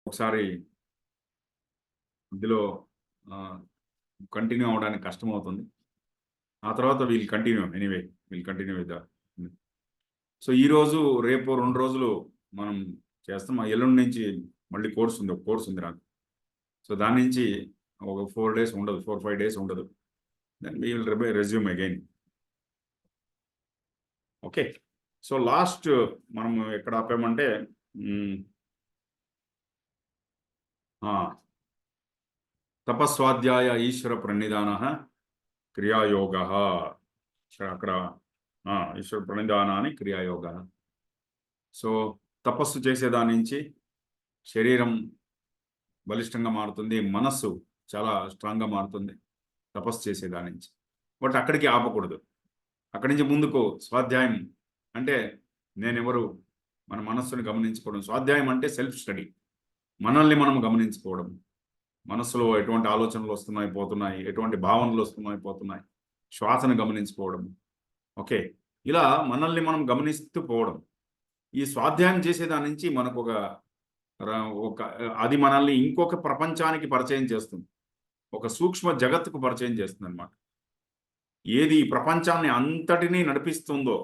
ఒకసారి ఇందులో ఆహ్, కంటిన్యూ అవ్వడానికి కష్టమవుతుంది. ఆ తర్వాత విల్ కంటిన్యూ విత్ సో, ఈరోజు, రేపు 2 రోజులు మనం చేస్తాం. ఎల్లుండి నుంచి మళ్ళీ ఒక కోర్స్ ఉంది నాకు. సో, దాని నుంచి ఒక 4 డేస్ ఉండదు. 4, 5 డేస్ ఉండదు. Then we will resume again. Okay. So, last మనం ఎక్కడ ఆపామంటే హ్మ్. ఆ! తపస్వాధ్యాయ ఈశ్వర ప్రణిధానః క్రియాయోగః. అక్కడ ఈశ్వర ప్రణిధానాన్ని క్రియాయోగః. సో, తపస్సు చేసేదాని నుంచి శరీరం బలిష్టంగా మారుతుంది. మనస్సు చాలా స్ట్రాంగ్‌గా మారుతుంది. తపస్సు చేసేదాని నుంచి. బట్ అక్కడికి ఆపకూడదు. అక్కడి నుంచి ముందుకు స్వాధ్యాయం అంటే నేనెవరు? మన మనస్సుని గమనించుకోవడం. స్వాధ్యాయం అంటే సెల్ఫ్ స్టడీ. మనల్ని మనం గమనించుకోవడం. మనస్సులో ఎటువంటి ఆలోచనలు వస్తున్నాయి, పోతున్నాయి. ఎటువంటి భావనలు వస్తున్నాయి, పోతున్నాయి. శ్వాసను గమనించుకోవడం. ఓకే. ఇలా మనల్ని మనం గమనిస్తూ పోవడం. ఈ స్వాధ్యాయం చేసేదాని నుంచి మనకొక ర ఒక అది మనల్ని ఇంకొక ప్రపంచానికి పరిచయం చేస్తుంది. ఒక సూక్ష్మ జగత్తుకు పరిచయం చేస్తుందనమాట. ఏది ఈ ప్రపంచాన్ని అంతటిని నడిపిస్తుందో,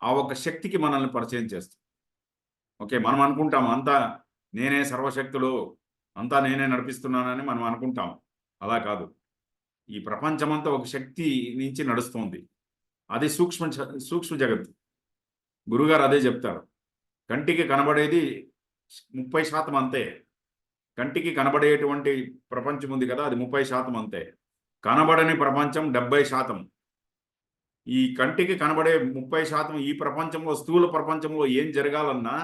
ఆ ఒక శక్తికి మనల్ని పరిచయం చేస్తుంది. ఓకే. మనం అనుకుంటాం అంతా నేనే సర్వశక్తుడు, అంతా నేనే నడిపిస్తున్నానని మనం అనుకుంటాం. అలా కాదు. ఈ ప్రపంచమంతా ఒక శక్తి నుంచి నడుస్తోంది. అది సూక్ష్మ జగత్తు. గురువుగారు అదే చెప్తారు. కంటికి కనబడేది 30% అంతే. కంటికి కనబడేటువంటి ప్రపంచం ఉంది కదా! అది 30% అంతే. కనబడని ప్రపంచం 70%. ఈ కంటికి కనబడే 30% ఈ ప్రపంచంలో, స్థూల ప్రపంచంలో ఏం జరగాలన్నా,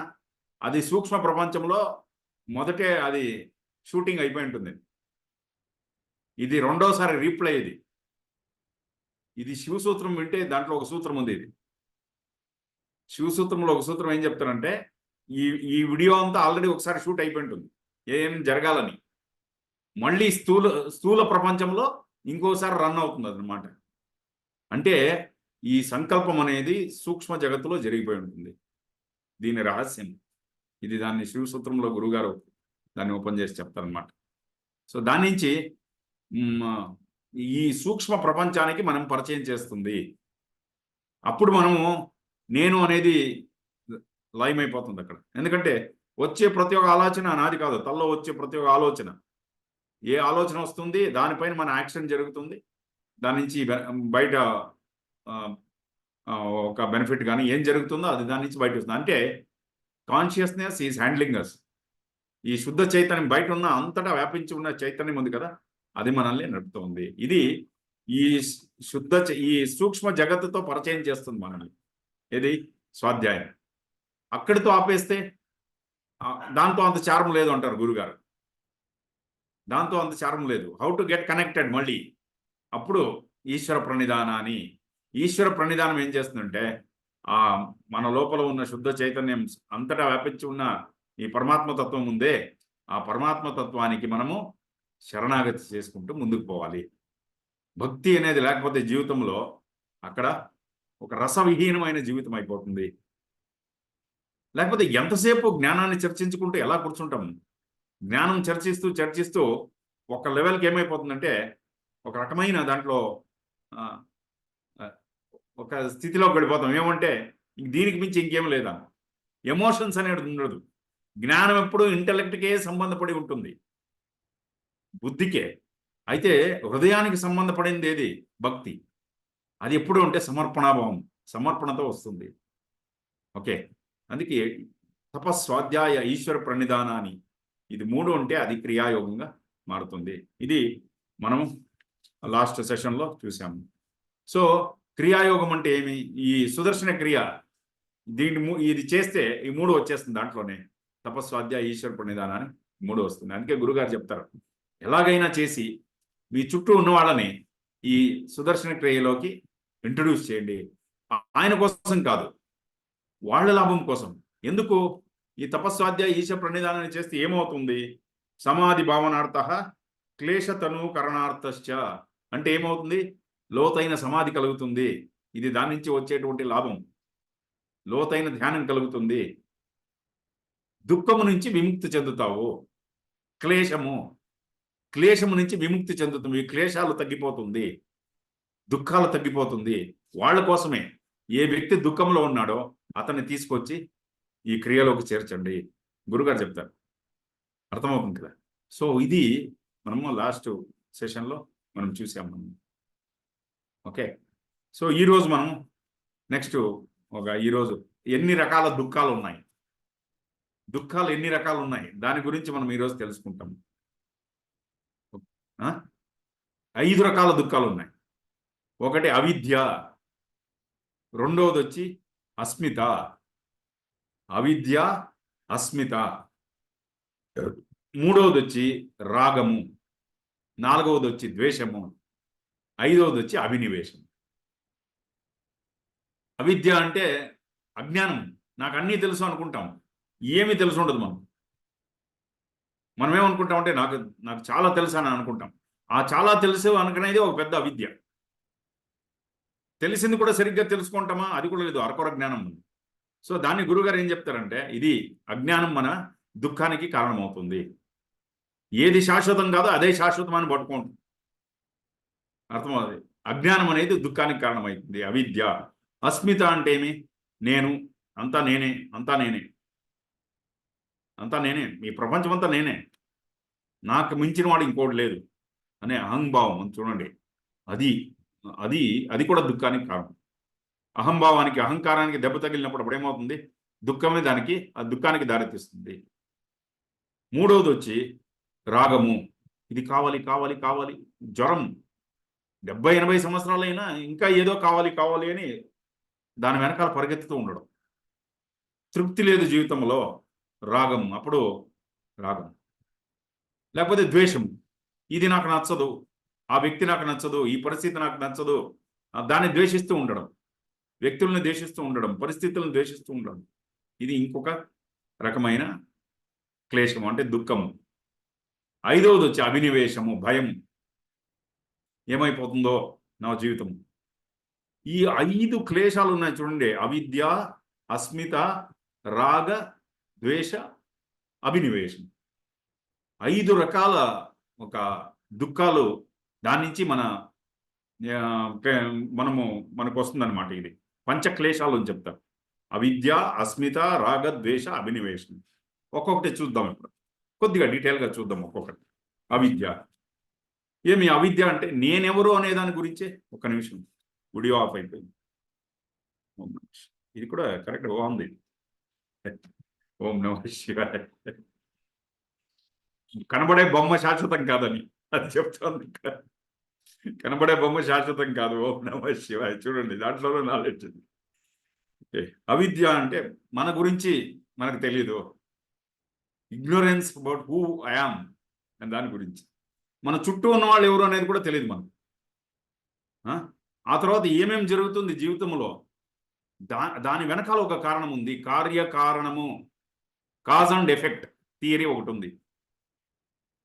అది సూక్ష్మ ప్రపంచంలో మొదటే అది షూటింగ్ అయిపోయి ఉంటుంది. ఇది రెండోసారి రీప్లే ఇది. ఇది శివసూత్రం వింటే దాంట్లో ఒక సూత్రం ఉంది ఇది. శివసూత్రంలో ఒక సూత్రం ఏం చెప్తారంటే, ఈ ఈ వీడియో అంతా ఆల్రెడీ ఒకసారి షూట్ అయిపోయి ఉంటుంది. ఏం జరగాలని. మళ్ళీ స్థూల ప్రపంచంలో ఇంకోసారి రన్ అవుతుందన్నమాట. అంటే ఈ సంకల్పం అనేది సూక్ష్మ జగత్తులో జరిగిపోయి ఉంటుంది. దీని రహస్యం. దాన్ని శివసూత్రంలో గురువుగారు దాన్ని ఓపెన్ చేసి చెప్తారనమాట. సో, దాని నుంచి ఈ సూక్ష్మ ప్రపంచానికి మనం పరిచయం చేస్తుంది. అప్పుడు మనము నేను అనేది లయమైపోతుందక్కడ. ఎందుకంటే వచ్చే ప్రతి ఒక్క ఆలోచన నాది కాదు. తలలో వచ్చే ప్రతి ఒక్క ఆలోచన. ఏ ఆలోచన వస్తుంది దానిపైన మన యాక్షన్ జరుగుతుంది. దాని నుంచి బయట ఆహ్, ఒక బెనిఫిట్ గాని ఏం జరుగుతుందో అది దాని నుంచి బయటకొస్తుంది. అంటే కాన్షియస్‌నెస్ ఈస్ హ్యాండ్లింగ్ అస్. ఈ శుద్ధ చైతన్యం బయటున్న అంతటా వ్యాపించి ఉన్న చైతన్యం ఉంది కదా! అది మనల్ని నడుపుతోంది. ఇది ఈ ఈ సూక్ష్మ జగత్తుతో పరిచయం చేస్తుంది మనల్ని. ఏది? స్వాధ్యాయం. అక్కడితో ఆపేస్తే దాంతో అంత చార్మ్ లేదు అంటారు గురుగారు. దాంతో అంత చార్మ్ లేదు. హౌ టు గెట్ కనెక్టెడ్ మళ్ళీ. అప్పుడు ఈశ్వర ప్రణిధానాన్ని ఈశ్వర ప్రణిధానం ఏం చేస్తుందంటే, మన లోపల ఉన్న శుద్ధ చైతన్యం అంతటా వ్యాపించి ఉన్న ఈ పరమాత్మ తత్వం ఉందే, ఆ పరమాత్మ తత్వానికి మనము శరణాగతి చేసుకుంటూ ముందుకు పోవాలి. భక్తి అనేది లేకపోతే జీవితంలో అక్కడ ఒక రసవిహీనమైన జీవితం అయిపోతుంది. లేకపోతే ఎంతసేపు జ్ఞానాన్ని చర్చించుకుంటూ ఎలా కూర్చుంటాం? జ్ఞానం చర్చిస్తూ ఒక లెవెల్‌కి ఏమైపోతుందంటే, ఒక రకమైన దాంట్లో ఆహ్, ఆహ్, ఒక స్థితిలోకి వెళ్ళిపోతాం. ఏమంటే దీనికి మించి ఇంకేం లేదా? ఎమోషన్స్ అనేది ఉండదు. జ్ఞానం ఎప్పుడు ఇంటెలెక్ట్‌కే సంబంధపడి ఉంటుంది. బుద్ధికే. అయితే హృదయానికి సంబంధపడిందేది? భక్తి. అది ఎప్పుడు అంటే సమర్పణాభావం. సమర్పణతో వస్తుంది. ఓకే. అందుకే తపస్వాధ్యాయ ఈశ్వర ప్రణిధానాన్ని ఇది 3 ఉంటే అది క్రియాయోగంగా మారుతుంది. ఇది మనం లాస్ట్ సెషన్‌లో చూసాము. సో, క్రియాయోగం అంటే ఏమి? ఈ సుదర్శన క్రియ ఇది చేస్తే ఈ 3 వచ్చేస్తుంది దాంట్లోనే. తపస్వాధ్యాయ ఈశ్వర ప్రణిధానాన్ని 3 వస్తుంది. అందుకే గురుగారు చెప్తారు. ఎలాగైనా చేసి మీ చుట్టూ ఉన్న వాళ్ళని ఈ సుదర్శన క్రియలోకి ఇంట్రొడ్యూస్ చేయండి. ఆయన కోసం కాదు. వాళ్ళ లాభం కోసం. ఎందుకు? ఈ తపస్వాధ్యాయ ఈశ ప్రణిధానాన్ని చేస్తే ఏమవుతుంది? సమాధి భావనార్థః క్లేశతను కరణార్థశ్చ. అంటే ఏమవుతుంది? లోతైన సమాధి కలుగుతుంది. ఇది దాని నుంచి వచ్చేటువంటి లాభం. లోతైన ధ్యానం కలుగుతుంది. దుఃఖము నుంచి విముక్తి చెందుతావు. క్లేశము నుంచి విముక్తి చెందుతుంది. క్లేశాలు తగ్గిపోతుంది, దుఃఖాలు తగ్గిపోతుంది. వాళ్ళ కోసమే ఏ వ్యక్తి దుఃఖంలో ఉన్నాడో అతన్ని తీసుకొచ్చి ఈ క్రియలోకి చేర్చండి గురుగారు చెప్తారు. అర్థమవుతుంది కదా. సో ఇది మనము లాస్ట్ సెషన్లో మనం చూసాం మనం. ఓకే, సో ఈరోజు మనం నెక్స్ట్ ఈరోజు ఎన్ని రకాల దుఃఖాలు ఉన్నాయి, ఎన్ని రకాలు ఉన్నాయి దాని గురించి మనం ఈరోజు తెలుసుకుంటాం. 5 రకాల దుఃఖాలు ఉన్నాయి. ఒకటి అవిద్య, రెండవది వచ్చి అస్మిత, మూడవది వచ్చి రాగము, నాలుగవది వచ్చి ద్వేషము, ఐదవది వచ్చి అభినివేశం. అవిద్య అంటే అజ్ఞానం. నాకు అన్నీ తెలుసు అనుకుంటాం, ఏమీ తెలుసు ఉండదు. మనం ఏమనుకుంటాం అంటే నాకు చాలా తెలుసు అని అనుకుంటాం. ఆ చాలా తెలుసు అనుకునేది ఒక పెద్ద అవిద్య. తెలిసింది కూడా సరిగ్గా తెలుసుకుంటామా, అది కూడా లేదు, అరకొర జ్ఞానం ఉంది. సో దాన్ని గురుగారు ఏం చెప్తారంటే, ఇది అజ్ఞానం మన దుఃఖానికి కారణమవుతుంది. ఏది శాశ్వతం కాదో అదే శాశ్వతం అని పట్టుకుంటుంది. అర్థమవుతుంది. అజ్ఞానం అనేది దుఃఖానికి కారణమవుతుంది, అవిద్య. అస్మిత అంటే ఏమి? నేను, అంతా నేనే, ఈ ప్రపంచం అంతా నేనే, నాకు మించిన వాడు ఇంకోటి లేదు అనే అహంభావం చూడండి. అది కూడా దుఃఖానికి కారణం. అహంభావానికి, అహంకారానికి దెబ్బ తగిలినప్పుడు అప్పుడేమవుతుంది? దుఃఖమే ఆ దుఃఖానికి దారితీస్తుంది. మూడవది వచ్చి రాగము. ఇది కావాలి, జ్వరం 70-80 సంవత్సరాలైనా ఇంకా ఏదో కావాలి అని దాని వెనకాల పరిగెత్తుతూ ఉండడం. తృప్తి లేదు జీవితంలో, రాగం. అప్పుడు రాగం. లేకపోతే ద్వేషం. ఇది నాకు నచ్చదు, ఆ వ్యక్తి నాకు నచ్చదు, ఈ పరిస్థితి నాకు నచ్చదు, దాన్ని ద్వేషిస్తూ ఉండడం, వ్యక్తులను ద్వేషిస్తూ ఉండడం, పరిస్థితులను ద్వేషిస్తూ ఉండడం. ఇది ఇంకొక రకమైన క్లేశము, అంటే దుఃఖము. ఐదవది వచ్చి అభినివేశము, భయం. ఏమైపోతుందో నా జీవితం. ఈ 5 క్లేశాలు ఉన్నాయి చూడండి. అవిద్య, అస్మిత, రాగ, ద్వేష, అభినివేశం. 5 రకాల ఒక దుఃఖాలు. దాని నుంచి మనకు వస్తుందన్నమాట. ఇది పంచక్లేశాలు అని చెప్తారు. అవిద్య, అస్మిత, రాగ, ద్వేష, అభినివేశం. ఒక్కొక్కటి చూద్దాం ఇప్పుడు, కొద్దిగా డీటెయిల్గా చూద్దాం ఒక్కొక్కటి. అవిద్య ఏమి? అవిద్య అంటే నేనెవరు అనే దాని గురించే. ఒక్క నిమిషం, వీడియో ఆఫ్ అయిపోయింది. ఇది కూడా కరెక్ట్ బాగుంది. ఓం నమః శివాయ. కనబడే బొమ్మ శాశ్వతం కాదని అది చెప్తోంది. కనబడే బొమ్మ శాశ్వతం కాదు. ఓం నమః శివాయ. చూడండి, దాంట్లోనే నాలెడ్జ్. అవిద్య అంటే మన గురించి మనకు తెలియదు. Ignorance about who I am అని దాని గురించి. మన చుట్టూ ఉన్న వాళ్ళు ఎవరు అనేది కూడా తెలియదు మనకు. ఆ తర్వాత ఏమేమి జరుగుతుంది జీవితంలో, దాని వెనకాల ఒక కారణం ఉంది. కార్యకారణము, కాజ్ అండ్ ఎఫెక్ట్ థియరీ ఒకటి ఉంది.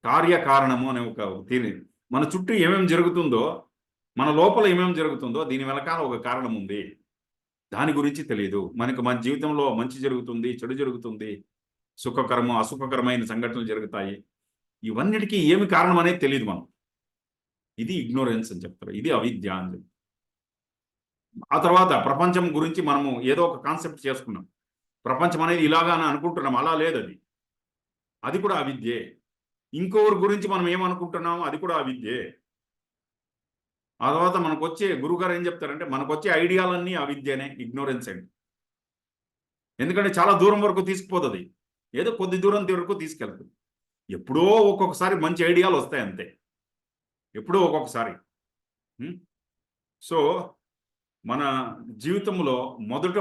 కార్యకారణము అనే ఒక థియరీ. మన చుట్టూ ఏమేమి జరుగుతుందో, మన లోపల ఏమేమి జరుగుతుందో దీని వెనకాల ఒక కారణం ఉంది. దాని గురించి తెలియదు మనకు. మన జీవితంలో మంచి జరుగుతుంది, చెడు జరుగుతుంది, సుఖకరము, అసుఖకరమైన సంఘటనలు జరుగుతాయి. ఇవన్నిటికీ ఏమి కారణం అనేది తెలియదు మనం. ఇది ఇగ్నోరెన్స్ అని చెప్తారు. ఇది అవిద్య అని చెప్తారు. ఆ తర్వాత ప్రపంచం గురించి మనము ఏదో ఒక కాన్సెప్ట్ చేసుకున్నాం. ప్రపంచం అనేది ఇలాగా అని అనుకుంటున్నాం, అలా లేదు. అది కూడా అవిద్యే. ఇంకొకరి గురించి మనం ఏమనుకుంటున్నామో అది కూడా అవిద్యే. ఆ తర్వాత మనకు వచ్చే గురుగారు ఏం చెప్తారంటే, మనకు వచ్చే ఐడియాలన్నీ అవిద్యనే, ఇగ్నోరెన్స్ అండి. ఎందుకంటే చాలా దూరం వరకు తీసుకుపోతుంది, ఏదో కొద్ది దూరం వరకు తీసుకెళ్తుంది. ఎప్పుడో ఒక్కొక్కసారి మంచి ఐడియాలు వస్తాయి అంతే, ఎప్పుడో ఒక్కొక్కసారి. సో మన జీవితంలో మొదట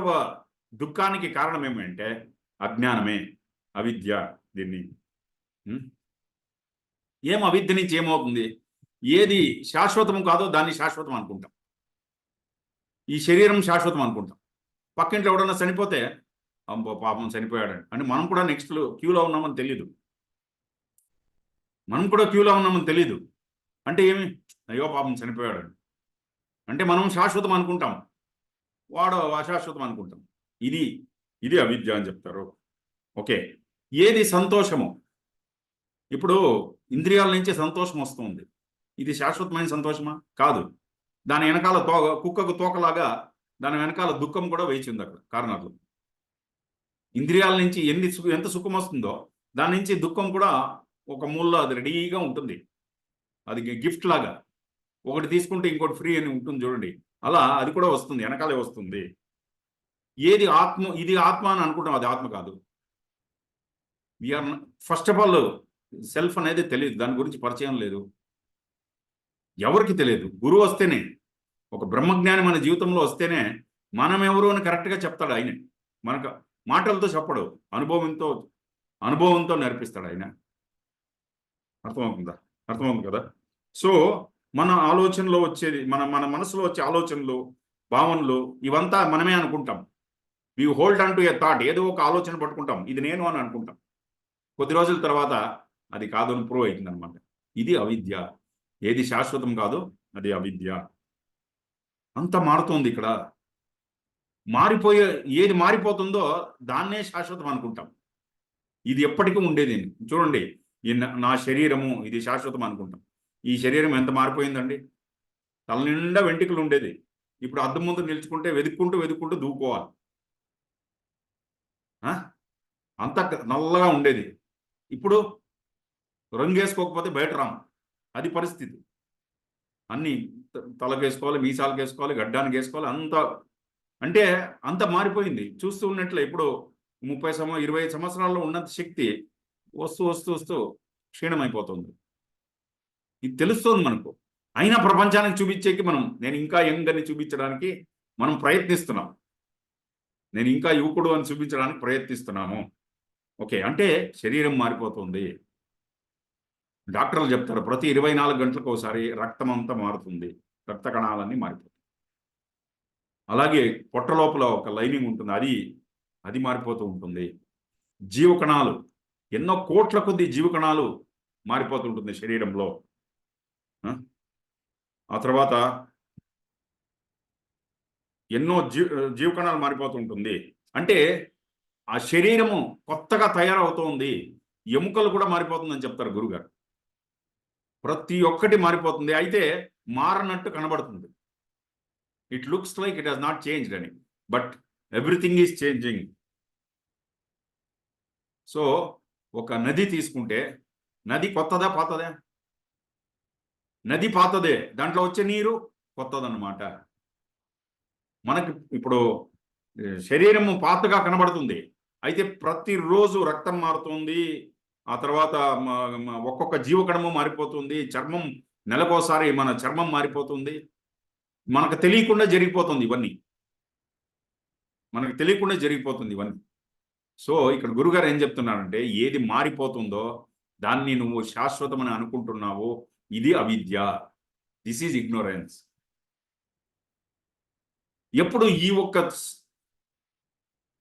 దుఃఖానికి కారణం ఏమంటే అజ్ఞానమే, అవిద్య. దీన్ని అవిద్య నుంచి ఏమవుతుంది? ఏది శాశ్వతము కాదో దాన్ని శాశ్వతం అనుకుంటాం. ఈ శరీరం శాశ్వతం అనుకుంటాం. పక్కింట్లో ఎవడన్నా చనిపోతే అమ్మో పాపం చనిపోయాడని అంటే మనం కూడా నెక్స్ట్ క్యూలో ఉన్నామని తెలియదు. అంటే ఏమి? అయ్యో పాపం చనిపోయాడని అంటే మనం శాశ్వతం అనుకుంటాం, వాడు అశాశ్వతం అనుకుంటాం. ఇది అవిద్య అని చెప్తారు. ఓకే, ఏది సంతోషము? ఇప్పుడు ఇంద్రియాల నుంచి సంతోషం వస్తుంది. ఇది శాశ్వతమైన సంతోషమా? కాదు. దాని వెనకాల కుక్కకు తోకలాగా దాని వెనకాల దుఃఖం కూడా వేచింది అక్కడ కారణాలు. ఇంద్రియాల నుంచి ఎంత సుఖం వస్తుందో దాని నుంచి దుఃఖం కూడా ఒక మూలలో అది రెడీగా ఉంటుంది. అది గిఫ్ట్ లాగా ఒకటి తీసుకుంటే ఇంకోటి ఫ్రీ అని ఉంటుంది చూడండి. అలా అది కూడా వస్తుంది, వెనకాలే వస్తుంది. ఏది ఆత్మ? ఇది ఆత్మ అని అనుకుంటాం, అది ఆత్మ కాదు. ఫస్ట్ ఆఫ్ ఆల్ సెల్ఫ్ అనేది తెలియదు, దాని గురించి పరిచయం లేదు, ఎవరికి తెలియదు. గురువు వస్తేనే, ఒక బ్రహ్మజ్ఞాని మన జీవితంలో వస్తేనే మనం ఎవరు అని కరెక్ట్గా చెప్తాడు ఆయన. మనకు మాటలతో చెప్పడు, అనుభవంతో నేర్పిస్తాడు ఆయన. అర్థమవుతుంది కదా? సో మన ఆలోచనలో వచ్చేది, మన మనసులో వచ్చే ఆలోచనలు, భావనలు ఇవంతా మనమే అనుకుంటాం. We hold on to a thought. ఏదో ఒక ఆలోచన పట్టుకుంటాం, ఇది నేను అని అనుకుంటాం. కొద్ది రోజుల తర్వాత అది కాదని ప్రూవ్ అవుతుంది అనమాట. ఇది అవిద్య. ఏది శాశ్వతం కాదు, అది అవిద్య. అంత మారుతోంది ఇక్కడ. ఏది మారిపోతుందో దాన్నే శాశ్వతం అనుకుంటాం. ఇది ఎప్పటికీ ఉండేది. చూడండి, నా శరీరము ఇది శాశ్వతం అనుకుంటాం. ఈ శరీరం ఎంత మారిపోయిందండి. తల నిండా వెంట్రుకలు ఉండేది, ఇప్పుడు అద్దం ముందు నిలుచుకుంటే వెతుక్కుంటూ దూకోవాలి. అంత నల్లగా ఉండేది, ఇప్పుడు రంగేసుకోకపోతే బయట రాము. అది పరిస్థితి. అన్నీ తలకేసుకోవాలి, మీసాలకు వేసుకోవాలి, గడ్డానికి వేసుకోవాలి. అంటే అంత మారిపోయింది. చూస్తూ ఉన్నట్లే ఇప్పుడు 20 సంవత్సరాల్లో ఉన్నంత శక్తి వస్తూ క్షీణమైపోతుంది. ఇది తెలుస్తుంది మనకు. అయినా ప్రపంచానికి చూపించేకి నేను ఇంకా యంగ్ అని చూపించడానికి మనం ప్రయత్నిస్తున్నాం. నేను ఇంకా యువకుడు అని చూపించడానికి ప్రయత్నిస్తున్నాము. ఓకే, అంటే శరీరం మారిపోతుంది. డాక్టర్లు చెప్తారు ప్రతి 24 గంటలకు ఒకసారి రక్తం అంతా మారుతుంది, రక్త కణాలన్నీ మారిపోతాయి. అలాగే పొట్ట లోపల ఒక లైనింగ్ ఉంటుంది, అది మారిపోతూ ఉంటుంది. జీవకణాలు, ఎన్నో కోట్ల కొద్ది జీవకణాలు మారిపోతుంటుంది శరీరంలో. ఆ తర్వాత ఎన్నో జీవకణాలు మారిపోతుంటుంది. అంటే ఆ శరీరము కొత్తగా తయారవుతోంది. ఎముకలు కూడా మారిపోతుందని చెప్తారు గురుగారు. ప్రతి ఒక్కటి మారిపోతుంది, అయితే మారనట్టు కనబడుతుంది. It looks like it has not changed అని, but everything is changing. So ఒక నది తీసుకుంటే, నది కొత్తదా పాతదా? నది పాతదే, దాంట్లో వచ్చే నీరు కొత్తదన్నమాట. మనకి ఇప్పుడు శరీరము పాతగా కనబడుతుంది, అయితే ప్రతిరోజు రక్తం మారుతుంది. ఆ తర్వాత ఒక్కొక్క జీవకణము మారిపోతుంది. చర్మం నెలకోసారి మన చర్మం మారిపోతుంది. మనకు తెలియకుండా జరిగిపోతుంది ఇవన్నీ. సో ఇక్కడ గురుగారు ఏం చెప్తున్నారంటే, ఏది మారిపోతుందో దాన్ని నువ్వు శాశ్వతమని అనుకుంటున్నావు, ఇది అవిద్య. This is ignorance. ఎప్పుడు ఈ ఒక్క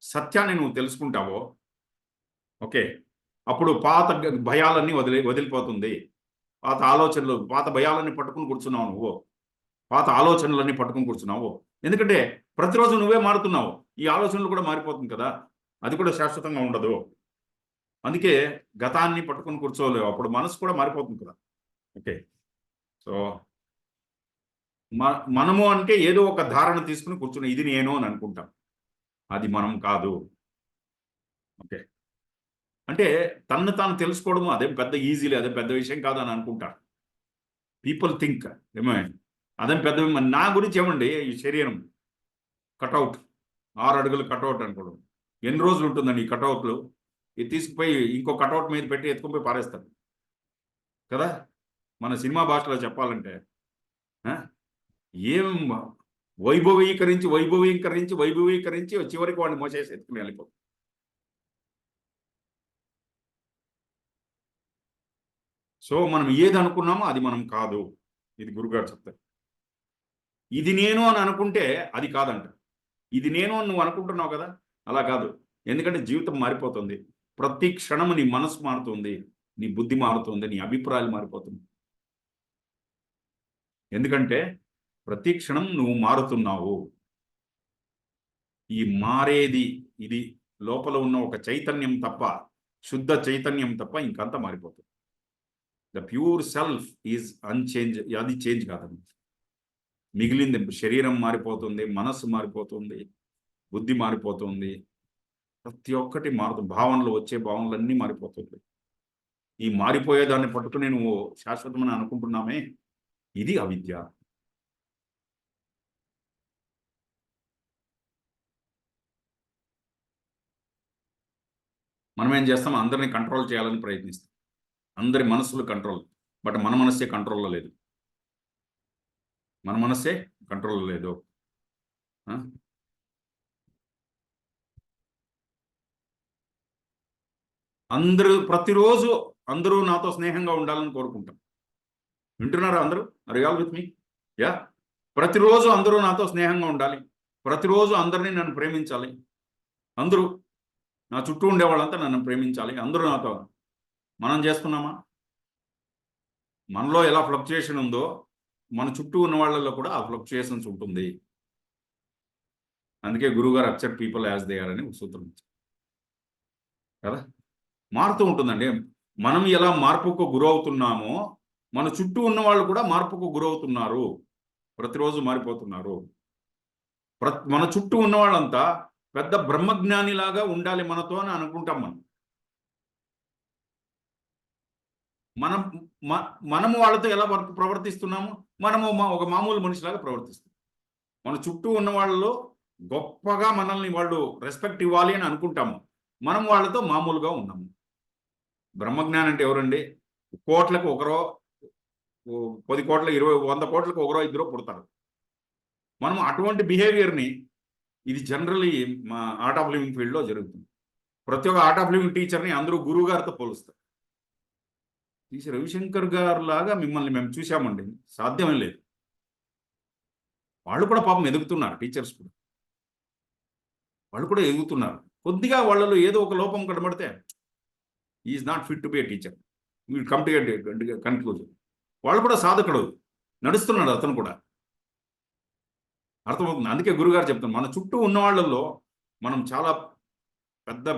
సత్యాన్ని నువ్వు తెలుసుకుంటావో, ఓకే, అప్పుడు పాత భయాలన్నీ వదిలిపోతుంది. పాత ఆలోచనలు, పాత భయాలన్నీ పట్టుకుని కూర్చున్నావు నువ్వు, పాత ఆలోచనలన్నీ పట్టుకుని కూర్చున్నావు. ఎందుకంటే ప్రతిరోజు నువ్వే మారుతున్నావు, ఈ ఆలోచనలు కూడా మారిపోతుంది కదా, అది కూడా శాశ్వతంగా ఉండదు. అందుకే గతాన్ని పట్టుకుని కూర్చోలేవు, అప్పుడు మనసు కూడా మారిపోతుంది కదా. ఓకే, సో మనము అంటే ఏదో ఒక ధారణ తీసుకుని కూర్చుని ఇది నేను అని అనుకుంటాం, అది మనం కాదు. ఓకే, అంటే తన్ను తాను తెలుసుకోవడము అదే పెద్ద ఈజీలే, అదే పెద్ద విషయం కాదు అని అనుకుంటారు పీపుల్ థింక్. ఏమో అదేం పెద్ద, నా గురించి ఏమండి, ఈ శరీరం కటౌట్ 6 అడుగులు కటౌట్ అనుకోవడం ఎన్ని రోజులు ఉంటుందండి ఈ కటౌట్లు? ఇది తీసుకుపోయి ఇంకో కటౌట్ మీద పెట్టి ఎత్తుకుపోయి పారేస్తారు కదా, మన సినిమా భాషలో చెప్పాలంటే. ఏం వైభవీకరించి చివరికి వాడిని మోసేసి ఎత్తుకుని వెళ్ళిపోతుంది. సో మనం ఏది అనుకున్నామో అది మనం కాదు, ఇది గురుగారు చెప్తారు. ఇది నేను అని అనుకుంటే అది కాదంట. ఇది నేను అని నువ్వు అనుకుంటున్నావు కదా, అలా కాదు. ఎందుకంటే జీవితం మారిపోతుంది, ప్రతి క్షణము నీ మనసు మారుతుంది, నీ బుద్ధి మారుతుంది, నీ అభిప్రాయాలు మారిపోతుంది. ఎందుకంటే ప్రతి క్షణం నువ్వు మారుతున్నావు. ఈ మారేది ఇది లోపల ఉన్న ఒక చైతన్యం తప్ప శుద్ధ చైతన్యం తప్ప ఇంకంతా మారిపోతుంది. The pure self is unchanged, అది చేంజ్ కాదండి. మిగిలింది శరీరం మారిపోతుంది, మనస్సు మారిపోతుంది, బుద్ధి మారిపోతుంది, ప్రతి ఒక్కటి మారుతుంది. భావనలు వచ్చే భావనలన్నీ మారిపోతుంది. ఈ మారిపోయేదాన్ని పట్టుకుని నువ్వు శాశ్వతమని అనుకుంటున్నామే, ఇది అవిద్య. మనం ఏం చేస్తాం, అందరినీ కంట్రోల్ చేయాలని ప్రయత్నిస్తాం, అందరి మనస్సులు కంట్రోల్. బట్ మన మనస్సే కంట్రోల్లో లేదు, మన మనస్సే కంట్రోల్లో లేదు. ప్రతిరోజు అందరూ నాతో స్నేహంగా ఉండాలని కోరుకుంటాం. వింటున్నారా అందరూ? Are you all with me? Yeah. ప్రతిరోజు అందరూ నాతో స్నేహంగా ఉండాలి, ప్రతిరోజు అందరినీ నన్ను ప్రేమించాలి, అందరూ నా చుట్టూ ఉండేవాళ్ళంతా నన్ను ప్రేమించాలి, అందరూ నాతో. మనం చేస్తున్నామా? మనలో ఎలా ఫ్లక్చుయేషన్ ఉందో మన చుట్టూ ఉన్న వాళ్ళలో కూడా ఆ ఫ్లక్చుయేషన్స్ ఉంటుంది. అందుకే గురువుగారు accept people as they are అని సూత్రం ఇచ్చారు కదా. మారుతూ ఉంటుందండి. మనం ఎలా మార్పుకు గురవుతున్నామో మన చుట్టూ ఉన్న వాళ్ళు కూడా మార్పుకు గురవుతున్నారు, ప్రతిరోజు మారిపోతున్నారు. మన చుట్టూ ఉన్న వాళ్ళంతా పెద్ద బ్రహ్మజ్ఞానిలాగా ఉండాలి మనతో అని అనుకుంటాం. మనము వాళ్ళతో ఎలా ప్రవర్తిస్తున్నాము? మనము ఒక మామూలు మనిషిలాగా ప్రవర్తిస్తాం. మన చుట్టూ ఉన్న వాళ్ళలో గొప్పగా మనల్ని వాళ్ళు రెస్పెక్ట్ ఇవ్వాలి అని అనుకుంటాము, మనం వాళ్ళతో మామూలుగా ఉన్నాము. బ్రహ్మజ్ఞానం అంటే ఎవరండి? కోట్లకు ఒకరో, 10 కోట్ల 20 100 కోట్లకు ఒకరో ఇద్దరో పుడతారు. మనం అటువంటి బిహేవియర్ని, ఇది జనరలీ మా ఆర్ట్ ఆఫ్ లివింగ్ ఫీల్డ్లో జరుగుతుంది. ప్రతి ఒక్క ఆర్ట్ ఆఫ్ లివింగ్ టీచర్ని అందరూ గురువు గారితో పోలుస్తారు. రవిశంకర్ గారు లాగా మిమ్మల్ని మేము చూసామండి, సాధ్యమే లేదు. వాళ్ళు కూడా పాపం ఎదుగుతున్నారు, టీచర్స్ కూడా వాళ్ళు కూడా ఎదుగుతున్నారు. కొద్దిగా వాళ్ళలో ఏదో ఒక లోపం కనబడితే is not fit to be A teacher, we come to conclusion. వాళ్ళు కూడా సాధకుడు, నడుస్తున్నాడు అతను కూడా, అర్థమవుతుంది. అందుకే గురుగారు చెప్తాను, మన చుట్టూ ఉన్న వాళ్ళల్లో మనం చాలా పెద్ద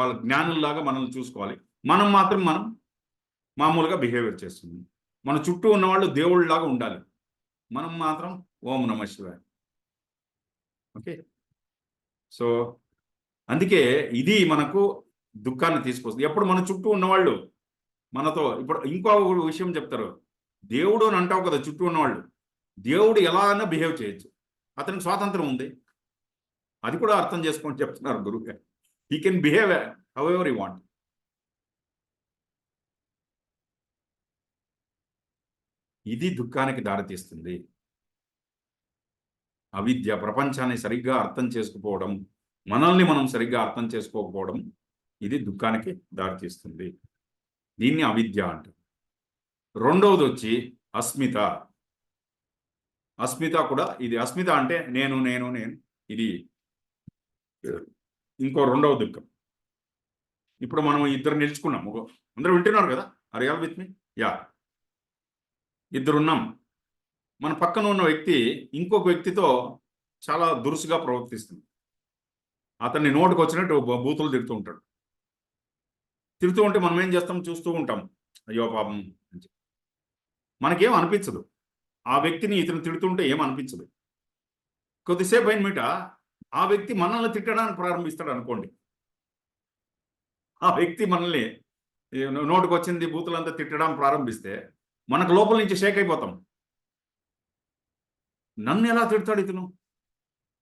వాళ్ళ జ్ఞానుల్లాగా మనల్ని చూసుకోవాలి. మనం మాత్రం మనం మామూలుగా బిహేవియర్ చేస్తుంది. మన చుట్టూ ఉన్నవాళ్ళు దేవుళ్ళలాగా ఉండాలి, మనం మాత్రం ఓం నమః శివాయ. ఓకే. సో అందుకే ఇది మనకు దుఃఖాన్ని తీసుకొస్తుంది. ఎప్పుడు మన చుట్టూ ఉన్నవాళ్ళు మనతో, ఇప్పుడు ఇంకో విషయం చెప్తారు, దేవుడు అని అంటావు కదా, చుట్టూ ఉన్నవాళ్ళు దేవుడు ఎలా అయినా బిహేవ్ చేయొచ్చు, అతనికి స్వాతంత్రం ఉంది, అది కూడా అర్థం చేసుకొని చెప్తున్నారు గురువు గారు. He can behave how ever he want. ఇది దుఃఖానికి దారితీస్తుంది. అవిద్య, ప్రపంచాన్ని సరిగ్గా అర్థం చేసుకోకపోవడం, మనల్ని మనం సరిగ్గా అర్థం చేసుకోకపోవడం, ఇది దుఃఖానికి దారితీస్తుంది. దీన్ని అవిద్య అంటారు. రెండవది వచ్చి అస్మిత. అస్మిత కూడా ఇది, అస్మిత అంటే నేను నేను నేను, ఇది ఇంకో రెండవ దుఃఖం. ఇప్పుడు మనం ఇద్దరు నిలుచుకున్నాం, అందరూ వింటున్నారు కదా, are you all with me? Yeah. ఇద్దరున్నాం. మన పక్కన ఉన్న వ్యక్తి ఇంకొక వ్యక్తితో చాలా దురుసుగా ప్రవర్తిస్తుంది. అతన్ని నోటికి వచ్చినట్టు బూతులు తిడుతూ ఉంటాడు. తిడుతూ ఉంటే మనం ఏం చేస్తాం? చూస్తూ ఉంటాం, అయ్యో పాపం. మనకేం అనిపించదు, ఆ వ్యక్తిని ఇతను తిడుతుంటే ఏం అనిపించదు. కొద్దిసేపు అయిన మీట ఆ వ్యక్తి మనల్ని తిట్టడానికి ప్రారంభిస్తాడు అనుకోండి. ఆ వ్యక్తి మనల్ని నోటికి వచ్చింది బూతులంతా తిట్టడం ప్రారంభిస్తే మనకు లోపల నుంచి షేక్ అయిపోతాం. నన్ను ఎలా తిడతాడు ఇతను?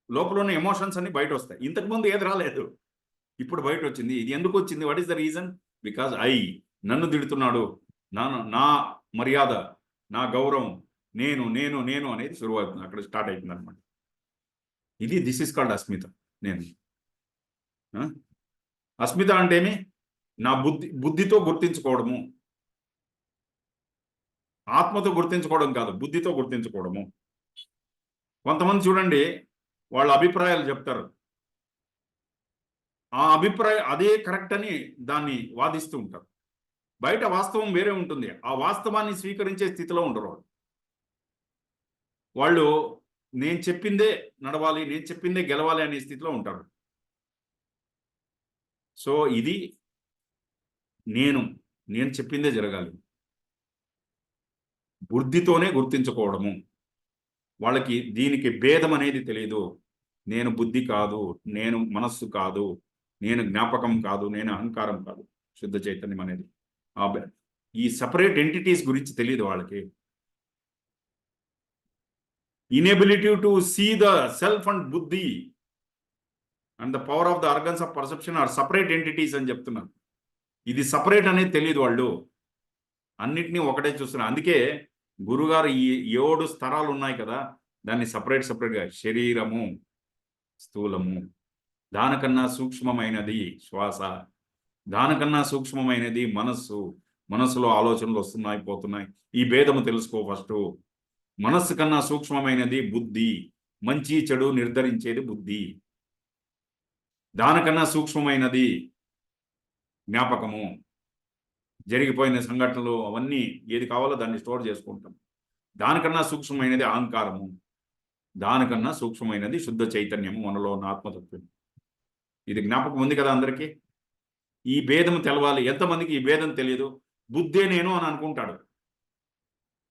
లోపల ఉన్న ఎమోషన్స్ అన్ని బయట వస్తాయి. ఇంతకుముందు ఏది రాలేదు, ఇప్పుడు బయట వచ్చింది. ఇది ఎందుకు వచ్చింది? What is the reason? Because నన్ను తిడుతున్నాడు, నా మర్యాద, నా గౌరవం, నేను నేను నేను అనేది షురువు అవుతుంది, అక్కడ స్టార్ట్ అవుతుంది అనమాట. This is called Asmita. నేను అస్మిత అంటేమి, నా బుద్ధితో గుర్తించుకోవడము, ఆత్మతో గుర్తించుకోవడం కాదు, బుద్ధితో గుర్తించుకోవడము. కొంతమంది చూడండి, వాళ్ళ అభిప్రాయాలు చెప్తారు, ఆ అభిప్రాయం అదే కరెక్ట్ అని దాన్ని వాదిస్తూ ఉంటారు. బయట వాస్తవం వేరే ఉంటుంది, ఆ వాస్తవాన్ని స్వీకరించే స్థితిలో ఉండరు వాళ్ళు. నేను చెప్పిందే నడవాలి, నేను చెప్పిందే గెలవాలి అనే స్థితిలో ఉంటారు. సో ఇది నేను నేను చెప్పిందే జరగాలి. బుద్ధితోనే గుర్తించుకోవడము. వాళ్ళకి దీనికి భేదం అనేది తెలియదు. నేను బుద్ధి కాదు, నేను మనస్సు కాదు, నేను జ్ఞాపకం కాదు, నేను అహంకారం కాదు. శుద్ధ చైతన్యం అనేది ఈ సపరేట్ ఎంటిటీస్ గురించి తెలియదు వాళ్ళకి. Inability to see the self and buddhi and the power of the organs of perception are separate entities అని చెప్తున్నారు. ఇది సపరేట్ అనేది తెలియదు వాళ్ళు. అన్నిటినీ ఒకటే చూస్తున్నారు. అందుకే గురుగారు ఈ 7 స్తరాలు ఉన్నాయి కదా, దాన్ని సపరేట్గా శరీరము స్థూలము, దానికన్నా సూక్ష్మమైనది శ్వాస, దానికన్నా సూక్ష్మమైనది మనస్సు, మనస్సులో ఆలోచనలు వస్తున్నాయి పోతున్నాయి, ఈ భేదము తెలుసుకో ఫస్ట్. మనస్సు కన్నా సూక్ష్మమైనది బుద్ధి, మంచి చెడు నిర్ధారించేది బుద్ధి, దానికన్నా సూక్ష్మమైనది జ్ఞాపకము, జరిగిపోయిన సంఘటనలు అవన్నీ ఏది కావాలో దాన్ని స్టోర్ చేసుకుంటాం. దానికన్నా సూక్ష్మమైనది అహంకారము, దానికన్నా సూక్ష్మమైనది శుద్ధ చైతన్యము, మనలో ఉన్న ఆత్మతత్వం. ఇది జ్ఞాపకం ఉంది కదా అందరికీ. ఈ భేదం తెలవాలి. ఎంతమందికి ఈ భేదం తెలియదు? బుద్ధే నేను అని అనుకుంటాడు.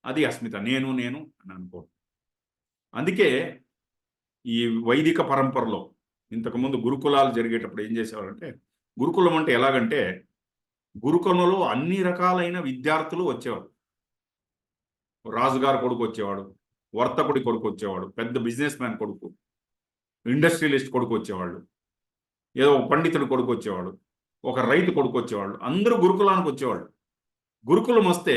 అది అస్మిత. నేను నేను అని అనుకో. అందుకే ఈ వైదిక పరంపరలో ఇంతకుముందు గురుకులాలు జరిగేటప్పుడు ఏం చేసేవారంటే, గురుకులం అంటే ఎలాగంటే, గురుకులంలో అన్ని రకాలైన విద్యార్థులు వచ్చేవారు. రాజుగారు కొడుకు వచ్చేవాడు, వర్తకుడి కొడుకు వచ్చేవాడు, పెద్ద బిజినెస్ మ్యాన్ కొడుకు, ఇండస్ట్రియలిస్ట్ కొడుకు వచ్చేవాళ్ళు, ఏదో ఒక పండితుడి కొడుకు వచ్చేవాడు, ఒక రైతు కొడుకు వచ్చేవాళ్ళు. అందరూ గురుకులానికి వచ్చేవాళ్ళు. గురుకులం వస్తే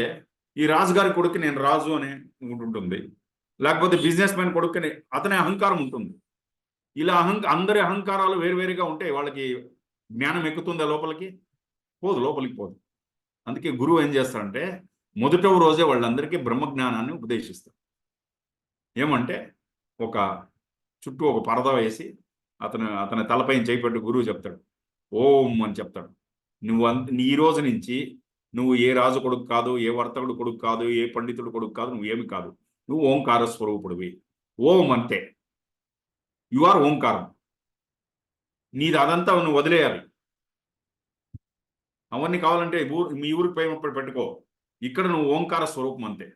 ఈ రాజుగారి కొడుకు నేను రాజు అని ఉంటుంది, లేకపోతే బిజినెస్ మ్యాన్ కొడుకుని అతని అహంకారం ఉంటుంది. ఇలా అందరి అహంకారాలు వేరువేరుగా ఉంటే వాళ్ళకి జ్ఞానం ఎక్కుతుందా లోపలికి? పోదు, లోపలికి పోదు. అందుకే గురువు ఏం చేస్తారంటే మొదట రోజే వాళ్ళందరికీ బ్రహ్మజ్ఞానాన్ని ఉపదేశిస్తారు. ఏమంటే ఒక చుట్టూ ఒక పరద వేసి అతని తలపైన చేయిపెట్టి గురువు చెప్తాడు, ఓం అని చెప్తాడు. ఈ రోజు నుంచి నువ్వు ఏ రాజు కొడుకు కాదు, ఏ వర్తకుడు కొడుకు కాదు, ఏ పండితుడు కొడుకు కాదు, నువ్వేమి కాదు, నువ్వు ఓంకార స్వరూపుడివి. ఓం అంతే, యు ఆర్ ఓంకారం. నీది అదంతా నువ్వు వదిలేయాలి. అవన్నీ కావాలంటే మీ ఊరికి పోయినప్పుడు పెట్టుకో. ఇక్కడ నువ్వు ఓంకార స్వరూపం అంతే.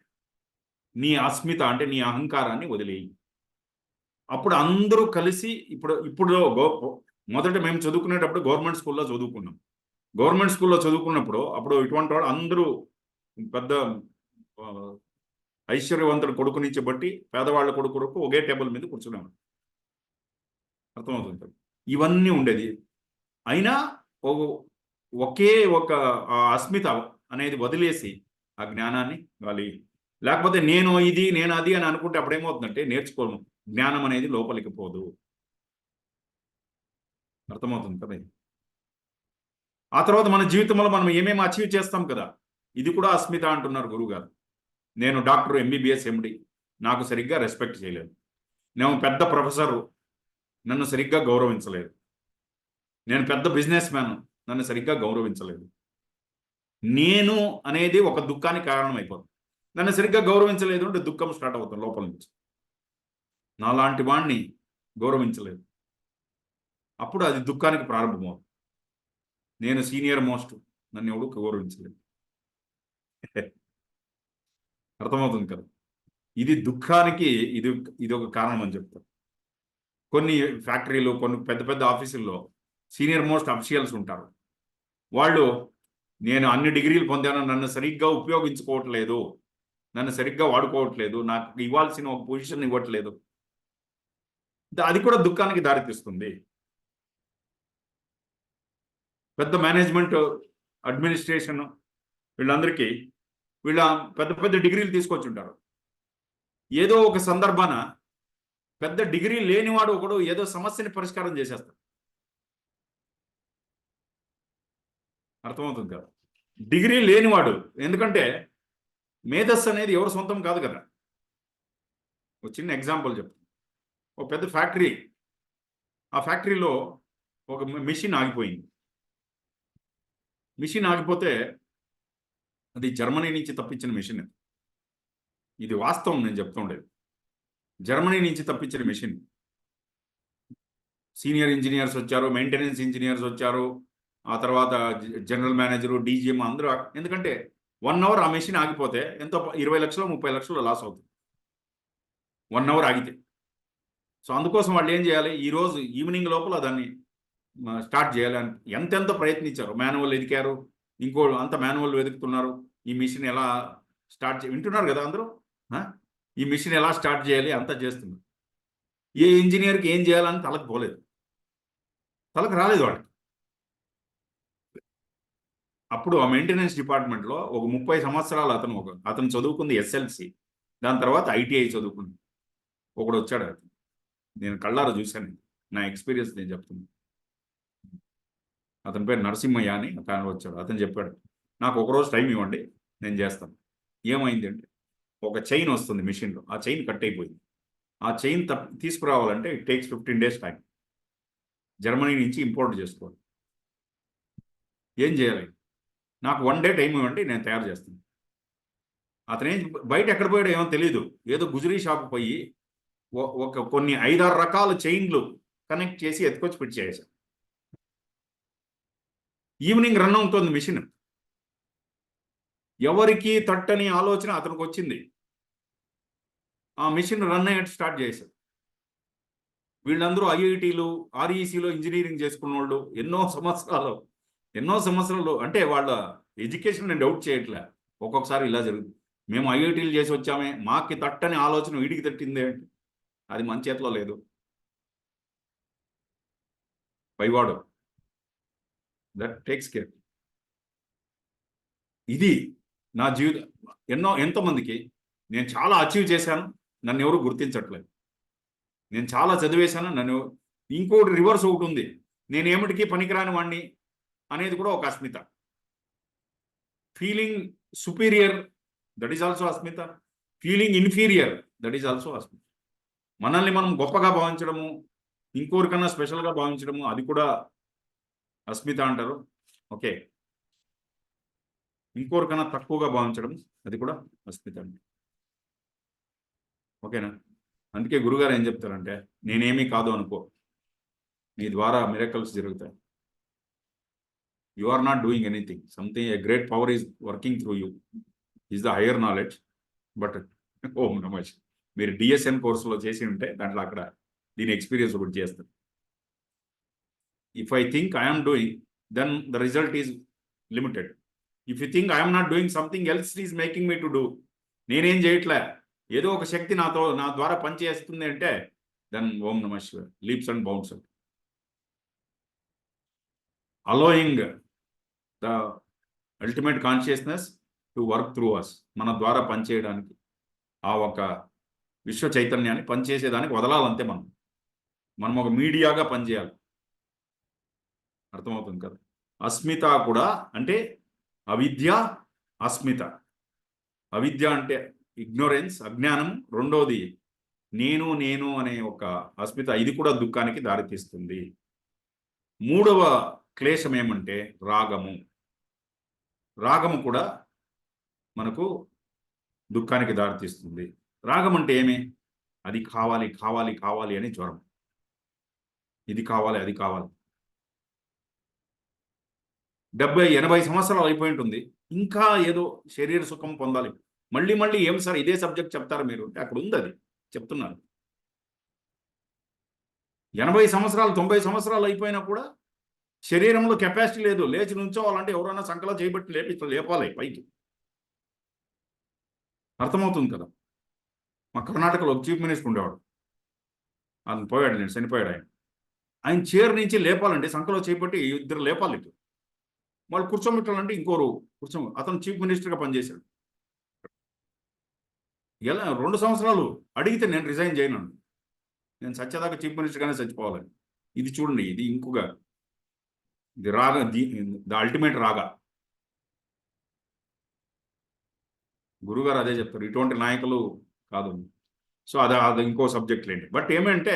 నీ అస్మిత అంటే నీ అహంకారాన్ని వదిలేయి. అప్పుడు అందరూ కలిసి ఇప్పుడు మొదట మేము చదువుకునేటప్పుడు గవర్నమెంట్ స్కూల్లో చదువుకున్నాం. గవర్నమెంట్ స్కూల్లో చదువుకున్నప్పుడు అప్పుడు ఇటువంటి వాళ్ళు అందరూ పెద్ద ఐశ్వర్యవంతుడు కొడుకు నుంచి బట్టి పేదవాళ్ళ కొడుకు ఒకే టేబుల్ మీద కూర్చునేవాడు. అర్థమవుతుంది. ఇవన్నీ ఉండేది. అయినా ఒకే ఒక అస్మిత అనేది వదిలేసి ఆ జ్ఞానాన్ని వాళ్ళు, లేకపోతే నేను ఇది నేను అది అని అనుకుంటే అప్పుడేమవుతుందంటే నేర్చుకోము, జ్ఞానం అనేది లోపలికి పోదు. అర్థమవుతుంది కదా. ఆ తర్వాత మన జీవితంలో మనం ఏమేమి అచీవ్ చేస్తాం కదా, ఇది కూడా అస్మిత అంటున్నారు గురువుగారు. నేను డాక్టర్, ఎంబీబీఎస్, ఎండి, నాకు సరిగ్గా రెస్పెక్ట్ చేయలేదు. నేను పెద్ద ప్రొఫెసరు, నన్ను సరిగ్గా గౌరవించలేదు. నేను పెద్ద బిజినెస్ మ్యాన్, నన్ను సరిగ్గా గౌరవించలేదు. నేను అనేది ఒక దుఃఖానికి కారణం అయిపోతుంది. నన్ను సరిగ్గా గౌరవించలేదు అంటే దుఃఖం స్టార్ట్ అవుతుంది లోపల నుంచి. నాలాంటి వాణ్ణి గౌరవించలేదు, అప్పుడు అది దుఃఖానికి ప్రారంభమవుతుంది. నేను సీనియర్ మోస్ట్, నన్ను ఎవడు గౌరవించలేదు. అర్థమవుతుంది కదా. ఇది దుఃఖానికి ఇది ఒక కారణం అని చెప్తారు. కొన్ని ఫ్యాక్టరీలు, కొన్ని పెద్ద పెద్ద ఆఫీసుల్లో సీనియర్ మోస్ట్ అఫీషియల్స్ ఉంటారు. వాళ్ళు నేను అన్ని డిగ్రీలు పొందాను, నన్ను సరిగ్గా ఉపయోగించుకోవట్లేదు, నన్ను సరిగ్గా వాడుకోవట్లేదు, నాకు ఇవ్వాల్సిన ఒక పొజిషన్ ఇవ్వట్లేదు. అది కూడా దుఃఖానికి దారితీస్తుంది. పెద్ద మేనేజ్మెంట్, అడ్మినిస్ట్రేషన్ వీళ్ళందరికీ వీళ్ళ పెద్ద పెద్ద డిగ్రీలు తీసుకొచ్చుంటారు. ఏదో ఒక సందర్భాన పెద్ద డిగ్రీ లేనివాడు ఒకడు ఏదో సమస్యని పరిష్కారం చేసేస్తాడు. అర్థమవుతుంది కదా. డిగ్రీ లేనివాడు, ఎందుకంటే మేధస్సు అనేది ఎవరు సొంతం కాదు కదా. ఒక చిన్న ఎగ్జాంపుల్ చెప్తాను. ఒక పెద్ద ఫ్యాక్టరీ, ఆ ఫ్యాక్టరీలో ఒక మెషిన్ ఆగిపోయింది. మెషిన్ ఆగిపోతే అది జర్మనీ నుంచి తప్పించిన మెషిన్. ఇది వాస్తవం, నేను చెప్తూ ఉండేది. జర్మనీ నుంచి తప్పించిన మెషిన్. సీనియర్ ఇంజనీర్స్ వచ్చారు, మెయింటెనెన్స్ ఇంజనీర్స్ వచ్చారు, ఆ తర్వాత జనరల్ మేనేజరు, డీజీఎం అందరూ. ఎందుకంటే 1 అవర్ ఆ మెషిన్ ఆగిపోతే ఎంతో 20 లక్షలు 30 లక్షలు లాస్ అవుతుంది 1 అవర్ ఆగితే. సో అందుకోసం వాళ్ళు ఏం చేయాలి, ఈ రోజు ఈవినింగ్ లోపల దాన్ని స్టార్ట్ చేయాలని ఎంతెంత ప్రయత్నించారు. మాన్యువల్ ఎదికారు, ఇంకో అంత మాన్యువల్ వెతుకుతున్నారు. ఈ మిషన్ ఎలా స్టార్ట్ వింటున్నారు కదా అందరూ. ఆ? ఈ మిషన్ ఎలా స్టార్ట్ చేయాలి అంతా చేస్తున్నారు. ఏ ఇంజనీర్కి ఏం చేయాలని తలకు పోలేదు, తలకు రాలేదు వాడికి. అప్పుడు ఆ మెయింటెనెన్స్ డిపార్ట్మెంట్లో ఒక 30 సంవత్సరాలు అతను చదువుకుంది ఎస్ఎల్సి, దాని తర్వాత ఐటీఐ చదువుకుంది. ఒకడు వచ్చాడు, అతను నేను కళ్ళారా చూశాను, నా ఎక్స్పీరియన్స్ నేను చెప్తున్నాను. అతని పేరు నరసింహయ్య అని అతను వచ్చాడు. అతను చెప్పాడు, నాకు ఒకరోజు టైం ఇవ్వండి, నేను చేస్తాను. ఏమైంది అంటే, ఒక చైన్ వస్తుంది మిషన్లో, ఆ చైన్ కట్ అయిపోయింది. ఆ చైన్ తీసుకురావాలంటే it takes 15 days time. Germany నుంచి ఇంపోర్ట్ చేసుకోవాలి. ఏం చేయాలి, నాకు 1 day టైం ఇవ్వండి, నేను తయారు చేస్తాను. అతనేం బయట ఎక్కడ పోయాడో ఏమో తెలియదు, ఏదో గుజరీ షాప్ పోయి ఒక కొన్ని 5-6 రకాల చైన్లు కనెక్ట్ చేసి ఎత్తుకొచ్చి ఫిట్ చేశాడు. ఈవినింగ్ రన్ అవుతుంది మిషన్. ఎవరికి తట్టని ఆలోచన అతనికి వచ్చింది, ఆ మిషన్ రన్ అయ్యేట్టు స్టార్ట్ చేశారు. వీళ్ళందరూ ఐఐటీలు, ఆర్ఈసీలో ఇంజనీరింగ్ చేసుకున్న వాళ్ళు ఎన్నో సంవత్సరాలు అంటే వాళ్ళ ఎడ్యుకేషన్ నేను డౌట్ చేయట్లే. ఒక్కొక్కసారి ఇలా జరుగుతుంది. మేము ఐఐటీలు చేసి వచ్చామే, మాకి తట్టని ఆలోచన వీడికి తట్టిందే అంటే అది మన చేతిలో లేదు. పైవాడు దట్ టేక్స్ కేర్. ఇది నా జీవితం. ఎంతోమందికి నేను చాలా అచీవ్ చేశాను, నన్ను ఎవరు గుర్తించట్లేదు. నేను చాలా చదివేశాను, నన్ను. ఇంకోటి రివర్స్ ఒకటి ఉంది, నేను ఏమిటికి పనికిరాని వాడిని అనేది కూడా ఒక Asmita. Feeling superior, that is also Asmita. Feeling inferior, that is also Asmita. మనల్ని మనం గొప్పగా భావించడము, ఇంకోరికన్నా స్పెషల్గా భావించడము, అది కూడా అస్మిత అంటారు. ఓకే, ఇంకోరికన్నా తక్కువగా భావించడం, అది కూడా అస్మిత అండి. ఓకేనా? అందుకే గురుగారు ఏం చెప్తారంటే, నేనేమీ కాదు అనుకో, నీ ద్వారా మిరకల్స్ జరుగుతాయి. You are not doing anything, something, a great power is working through you, is the higher knowledge. But ఓం నమః, మీరు డిఎస్ఎన్ కోర్సులో చేసి ఉంటే దాంట్లో అక్కడ దీని ఎక్స్పీరియన్స్ ఒకటి చేస్తారు. If I think I'm doing, then the result is limited. If you think I'm not doing, something else is making me to do, నేనేం చేయట్లే, ఏదో ఒక శక్తి నా ద్వారా పనిచేస్తుంది అంటే, దెన్ ఓం నమః శివాయ, leaps and bounce. Allowing the ultimate consciousness to work through us, మన ద్వారా పనిచేయడానికి ఆ ఒక విశ్వ చైతన్యాన్ని పనిచేసేదానికి వదలాలంతే. మనం ఒక మీడియాగా పనిచేయాలి. అర్థమవుతుంది కదా? అస్మిత కూడా అంటే అవిద్య, అస్మిత. అవిద్య అంటే ఇగ్నోరెన్స్, అజ్ఞానం. రెండోది నేను అనే ఒక అస్మిత, ఇది కూడా దుఃఖానికి దారితీస్తుంది. మూడవ క్లేశం ఏమంటే రాగము. రాగము కూడా మనకు దుఃఖానికి దారితీస్తుంది. రాగం అంటే ఏమి, అది కావాలి కావాలి కావాలి అని జ్వరం, ఇది కావాలి అది కావాలి. 70-80 సంవత్సరాలు అయిపోయి ఉంటుంది, ఇంకా ఏదో శరీర సుఖం పొందాలి. మళ్ళీ మళ్ళీ ఏం సార్ ఇదే సబ్జెక్ట్ చెప్తారు మీరు అంటే, అక్కడ ఉంది, అది చెప్తున్నారు. 80 సంవత్సరాలు 90 సంవత్సరాలు అయిపోయినా కూడా శరీరంలో కెపాసిటీ లేదు. లేచి నుంచోవాలంటే ఎవరైనా సంకలో చేయబట్టి లేపాలి పైకి. అర్థమవుతుంది కదా? మా కర్ణాటకలో ఒక చీఫ్ మినిస్టర్ ఉండేవాడు, ఆయన పోయాడు, నేను చనిపోయాడు. ఆయన చైర్ నుంచి లేపాలంటే సంకలో చేపట్టి ఇద్దరు లేపాలి. వాళ్ళు కూర్చోబెట్టాలంటే ఇంకోరు అతను చీఫ్ మినిస్టర్గా పనిచేశాడు. ఎలా 2 సంవత్సరాలు అడిగితే నేను రిజైన్ చేయను, నేను సత్యదాకా చీఫ్ మినిస్టర్గానే చచ్చిపోవాలని. ఇది చూడండి, ఇది ఇంకొక, ఇది రాగా, ద అల్టిమేట్ రాగా. గురుగారు అదే చెప్తారు, ఇటువంటి నాయకులు కాదు. సో అది ఇంకో సబ్జెక్ట్ లేండి. బట్ ఏమంటే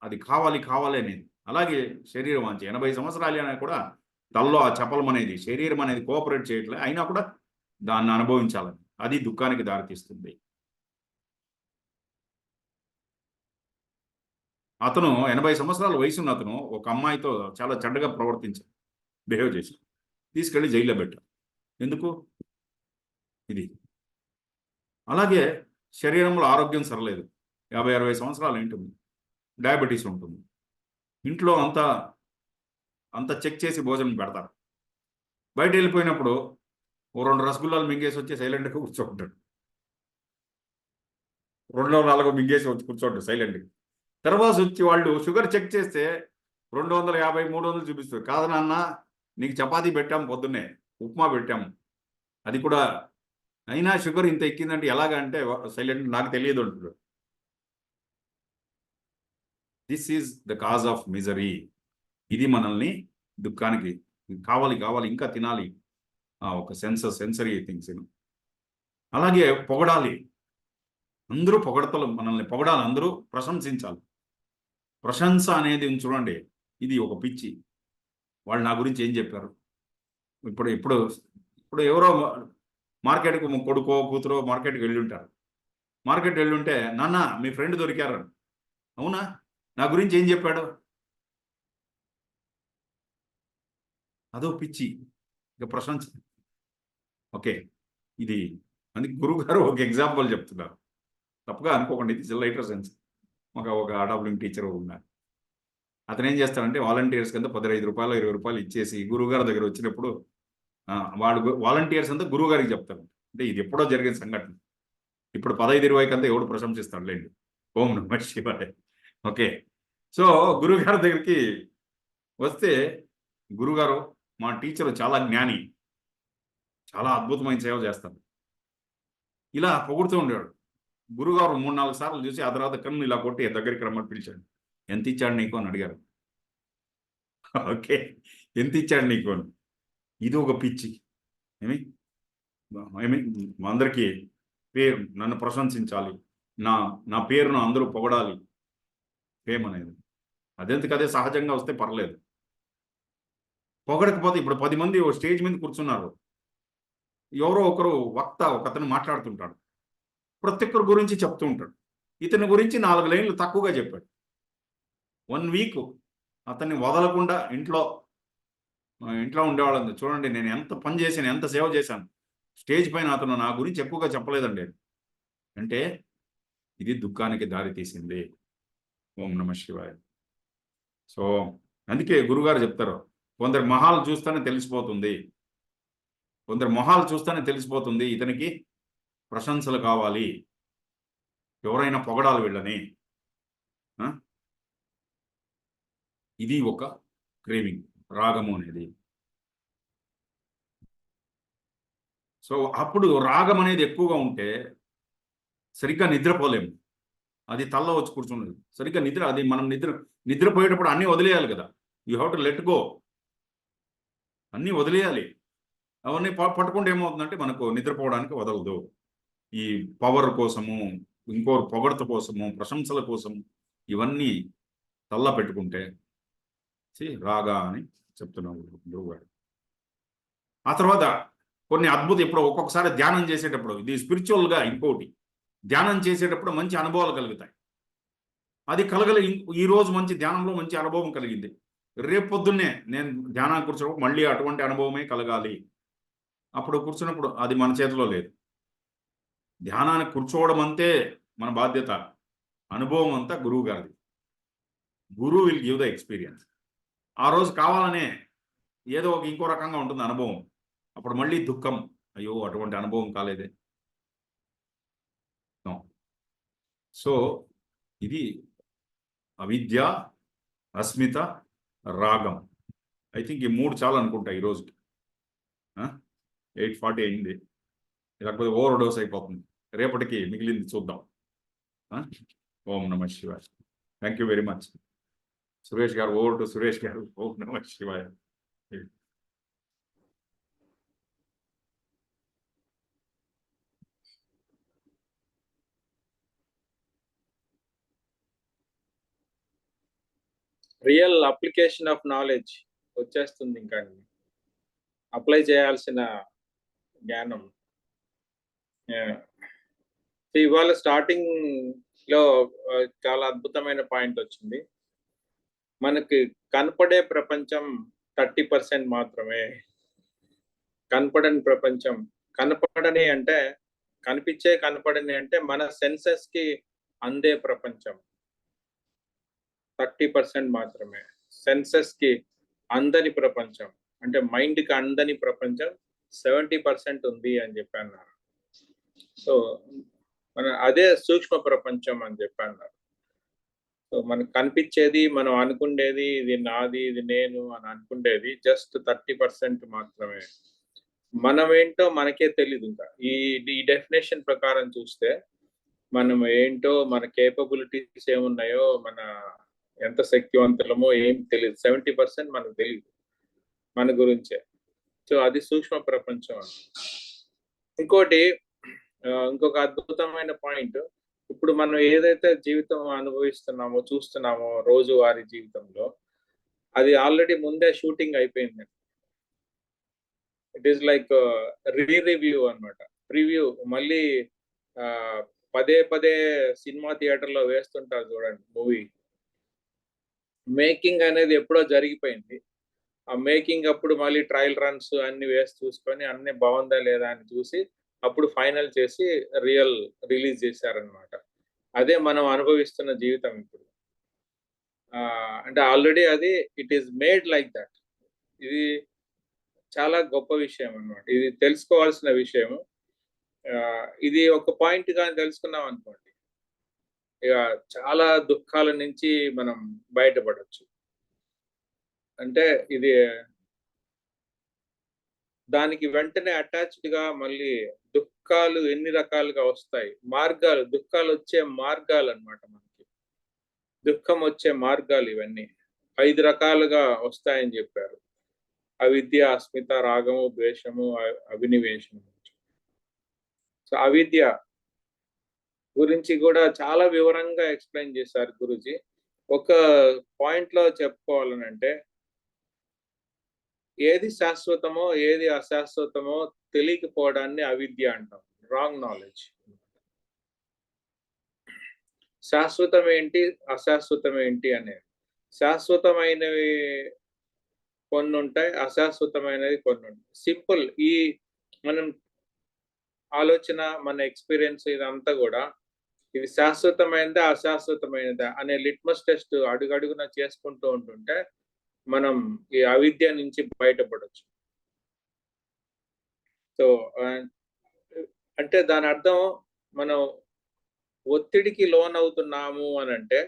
అది కావాలి కావాలి అనేది. అలాగే శరీరం అంచి 80 సంవత్సరాలు అయినా కూడా తల్లో ఆ చపలం అనేది, శరీరం అనేది కోఆపరేట్ చేయట్లే, అయినా కూడా దాన్ని అనుభవించాలని, అది దుఃఖానికి దారితీస్తుంది. అతను 80 సంవత్సరాల వయసున్న అతను ఒక అమ్మాయితో చాలా చెడ్డగా ప్రవర్తించాడు. బిహేవ్ చేశారు, తీసుకెళ్ళి జైల్లో పెట్టారు. ఎందుకు? ఇది. అలాగే శరీరంలో ఆరోగ్యం సరలేదు, 50-60 సంవత్సరాలు ఉంటుంది, డయాబెటీస్ ఉంటుంది, ఇంట్లో అంతా చెక్ చేసి భోజనం పెడతారు. బయట వెళ్ళిపోయినప్పుడు ఓ 2 రసగుల్లాలు మింగేసి వచ్చి సైలెంట్గా కూర్చోంటాడు, 2-4 మింగేసి వచ్చి కూర్చోంటాడు సైలెంట్గా. తర్వాత వచ్చి వాళ్ళు షుగర్ చెక్ చేస్తే 250, 300 చూపిస్తారు. కాదు నాన్న, నీకు చపాతీ పెట్టాము, పొద్దున్నే ఉప్మా పెట్టాము, అది కూడా అయినా షుగర్ ఇంత ఎక్కిందంటే ఎలాగ అంటే సైలెంట్, నాకు తెలియదు అంటున్నాడు. This is the cause of misery. ఇది మనల్ని దుఃఖానికి, కావాలి ఇంకా తినాలి, ఒక సెన్సరీ థింగ్స్. అలాగే పొగడాలి, అందరూ పొగడతలు, మనల్ని పొగడాలి, అందరూ ప్రశంసించాలి. ప్రశంస అనేది చూడండి, ఇది ఒక పిచ్చి. వాళ్ళు నా గురించి ఏం చెప్పారు? ఇప్పుడు ఎవరో మార్కెట్కి కొడుకో కూతురో మార్కెట్కి వెళ్ళి ఉంటారు. మార్కెట్ వెళ్ళి ఉంటే, నాన్న మీ ఫ్రెండ్ దొరికారు, అవునా, నా గురించి ఏం చెప్పాడు? అదో పిచ్చి, ఇక ప్రశంస. ఓకే, ఇది అందుకే గురువు గారు ఒక ఎగ్జాంపుల్ చెప్తున్నారు, తప్పుగా అనుకోకండి, ఇది లైటర్ సెన్స్. ఒక ఆర్ట్ టీచర్ ఉన్నారు, అతను ఏం చేస్తాడంటే వాలంటీర్స్ కింద 15 రూపాయలు 20 రూపాయలు ఇచ్చేసి గురువుగారి దగ్గర వచ్చినప్పుడు వాడు వాలంటీర్స్ అంతా గురువు గారికి చెప్తారు. అంటే ఇది ఎప్పుడో జరిగిన సంఘటన, ఇప్పుడు 15-20 అంతా ఎవడు ప్రశంసిస్తాడు లేండి. ఓం నమః శివాయ. ఓకే, సో గురువుగారి దగ్గరికి వస్తే, గురుగారు మా టీచర్ చాలా జ్ఞాని, చాలా అద్భుతమైన సేవ చేస్తారు, ఇలా పొగుడుతూ ఉండేవాడు. గురుగారు 3-4 సార్లు చూసి ఆ తర్వాత కన్ను ఇలా కొట్టి దగ్గరికి రమ్మని పిలిచాడు. ఎంత ఇచ్చాడు నీకు అని అడిగారు. ఓకే, ఎంత ఇచ్చాడు నీకు అని. ఇది ఒక పిచ్చి. ఏమి అందరికీ పేరు, నన్ను ప్రశంసించాలి, నా పేరును అందరూ పొగడాలి, ఫేమ్ అనేది. అదే సహజంగా వస్తే పర్లేదు. పొగడకపోతే, ఇప్పుడు 10 మంది స్టేజ్ మీద కూర్చున్నారు, ఎవరో ఒకరు వక్త ఒకతను మాట్లాడుతుంటాడు, ప్రతి ఒక్కరి గురించి చెప్తూ ఉంటాడు. ఇతని గురించి 4 లైన్లు తక్కువగా చెప్పాడు. 1 వీక్ అతన్ని వదలకుండా ఇంట్లో ఉండేవాళ్ళండి. చూడండి నేను ఎంత పని చేశాను, ఎంత సేవ చేశాను, స్టేజ్ పైన అతను నా గురించి ఎక్కువగా చెప్పలేదండి. అంటే ఇది దుఃఖానికి దారి తీసింది. ఓం నమః శివాయ. సో అందుకే గురుగారు చెప్తారు, కొందరు మొహాలు చూస్తేనే తెలిసిపోతుంది, ఇతనికి ప్రశంసలు కావాలి, ఎవరైనా పొగడాలి వీళ్ళని. ఇది ఒక క్రేవింగ్, రాగము అనేది. సో అప్పుడు రాగం అనేది ఎక్కువగా ఉంటే సరిగ్గా నిద్రపోలేము, అది తల్లో వచ్చి కూర్చున్నది. సరిగ్గా అది మనం నిద్రపోయేటప్పుడు అన్నీ వదిలేయాలి కదా, you have to let go, అన్నీ వదిలేయాలి. అవన్నీ పట్టుకుంటే ఏమవుతుందంటే మనకు నిద్రపోవడానికి వదలదు. ఈ పవర్ కోసము, ఇంకో పొగడత కోసము, ప్రశంసల కోసం ఇవన్నీ తల్ల పెట్టుకుంటే రాగా అని చెప్తున్నాడు గురువుగారు. ఆ తర్వాత కొన్ని ఇప్పుడు ఒక్కొక్కసారి ధ్యానం చేసేటప్పుడు, ఇది స్పిరిచువల్గా ఇంకోటి, ధ్యానం చేసేటప్పుడు మంచి అనుభవాలు కలుగుతాయి. అది ఈ రోజు మంచి ధ్యానంలో మంచి అనుభవం కలిగింది, రేపు పొద్దున్నే నేను ధ్యానానికి కూర్చున్నప్పుడు మళ్ళీ అటువంటి అనుభవమే కలగాలి. అప్పుడు కూర్చున్నప్పుడు అది మన చేతిలో లేదు. ధ్యానానికి కూర్చోవడం అంతే మన బాధ్యత, అనుభవం అంతా గురువు గారిది. గురువు విల్ గివ్ ద ఎక్స్పీరియన్స్. ఆ రోజు కావాలనే ఏదో ఇంకో రకంగా ఉంటుంది అనుభవం, అప్పుడు మళ్ళీ దుఃఖం, అయ్యో అటువంటి అనుభవం కాలేదే. సో ఇది అవిద్య, అస్మిత, రాగం. ఐ థింక్ ఈ 3 చాలు అనుకుంటా ఈ రోజుకి. 8:40 అయింది, లేకపోతే ఓవర్ డోస్ అయిపోతుంది. రేపటికి మిగిలింది చూద్దాం. ఓం నమః శివాయ. Thank you very much. Suresh గారు, ఓవర్ టు సురేష్ గారు. ఓం నమః శివాయ. రియల్ అప్లికేషన్ ఆఫ్ నాలెడ్జ్ వచ్చేస్తుంది. ఇంకా అప్లై చేయాల్సిన జ్ఞానం. ఇవాళ స్టార్టింగ్ లో చాలా అద్భుతమైన పాయింట్ వచ్చింది. మనకి కనపడే ప్రపంచం 30% మాత్రమే. కనపడని ప్రపంచం. కనపడని అంటే కనపడని అంటే మన సెన్సెస్ కి అందే ప్రపంచం 30% మాత్రమే. సెన్సెస్ కి అందని ప్రపంచం అంటే మైండ్ కి అందని ప్రపంచం 70% ఉంది అని చెప్పి అన్నారు. సో మన అదే సూక్ష్మ ప్రపంచం అని చెప్పి అన్నారు. సో మనకు కనిపించేది, మనం అనుకుండేది, ఇది నాది, ఇది నేను అని అనుకుండేది జస్ట్ 30% మాత్రమే. మనం ఏంటో మనకే తెలీదు ఇంకా. ఈ డెఫినేషన్ ప్రకారం చూస్తే మనం ఏంటో, మన కేపబిలిటీస్ ఏమున్నాయో, మన ఎంత శక్తివంతులమో ఏం తెలియదు. 70% మనకు తెలియదు మన గురించే. సో అది సూక్ష్మ ప్రపంచం. ఇంకొక అద్భుతమైన పాయింట్, ఇప్పుడు మనం ఏదైతే జీవితం అనుభవిస్తున్నామో, చూస్తున్నామో రోజువారీ జీవితంలో, అది ఆల్రెడీ ముందే షూటింగ్ అయిపోయింది. ఇట్ ఈస్ లైక్ రివ్యూ అన్నమాట. ప్రివ్యూ మళ్ళీ పదే పదే సినిమా థియేటర్లో వేస్తుంటారు చూడండి మూవీ. మేకింగ్ అనేది ఎప్పుడో జరిగిపోయింది. ఆ మేకింగ్ అప్పుడు మళ్ళీ ట్రయల్ రన్స్ అన్ని వేసి చూసుకొని అన్ని బాగుందా లేదా అని చూసి అప్పుడు ఫైనల్ చేసి రిలీజ్ చేశారనమాట. అదే మనం అనుభవిస్తున్న జీవితం ఇప్పుడు. అంటే ఆల్రెడీ అది it is made like that. ఇది చాలా గొప్ప విషయం అన్నమాట. ఇది తెలుసుకోవాల్సిన విషయం. ఇది ఒక పాయింట్ కానీ తెలుసుకున్నాం అనుకోండి, ఇక చాలా దుఃఖాల నుంచి మనం బయటపడొచ్చు. అంటే ఇది దానికి వెంటనే అటాచ్డ్ గా మళ్ళీ దుఃఖాలు ఎన్ని రకాలుగా వస్తాయి, దుఃఖాలు వచ్చే మార్గాలు అన్నమాట. మనకి దుఃఖం వచ్చే మార్గాలు ఇవన్నీ 5 రకాలుగా వస్తాయని చెప్పారు. అవిద్య, అస్మిత, రాగము, ద్వేషము, అభినివేశము. సో అవిద్య గురించి కూడా చాలా వివరంగా ఎక్స్ప్లెయిన్ చేశారు గురుజీ. ఒక పాయింట్ లో చెప్పుకోవాలనంటే, ఏది శాశ్వతమో ఏది అశాశ్వతమో తెలియకపోవడాన్ని అవిద్య అంటాం, రాంగ్ నాలెడ్జ్. శాశ్వతం ఏంటి, అశాశ్వతం ఏంటి అనేది. శాశ్వతమైనవి కొన్ని ఉంటాయి, అశాశ్వతమైనవి కొన్ని ఉంటాయి. సింపుల్. మనం ఆలోచన, మన ఎక్స్పీరియన్స్ ఇదంతా కూడా ఇది శాశ్వతమైనదా అశాశ్వతమైనదా అనే లిట్మస్ టెస్ట్ అడుగడుగున చేసుకుంటూ ఉంటుంటే మనం ఈ అవిద్య నుంచి బయటపడవచ్చు. సో అంటే దాని అర్థం మనం ఒత్తిడికి లోన్ అవుతున్నాము అని అంటే,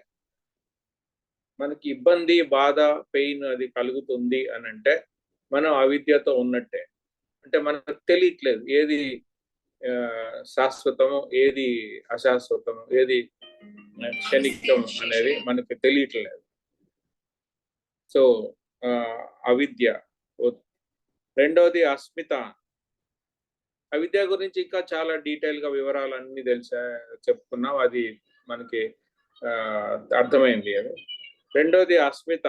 మనకి ఇబ్బంది, బాధ, పెయిన్ అది కలుగుతుంది అని అంటే మనం అవిద్యతో ఉన్నట్టే. అంటే మనకు తెలియట్లేదు ఏది శాశ్వతము, ఏది అశాశ్వతము, ఏది క్షణికం అనేది మనకు తెలియట్లేదు. సో అవిద్య. రెండవది అస్మిత. అవిద్య గురించి ఇంకా చాలా డీటెయిల్ గా వివరాలన్నీ చెప్పుకున్నాం, అది మనకి అర్థమైంది. అది రెండోది అస్మిత.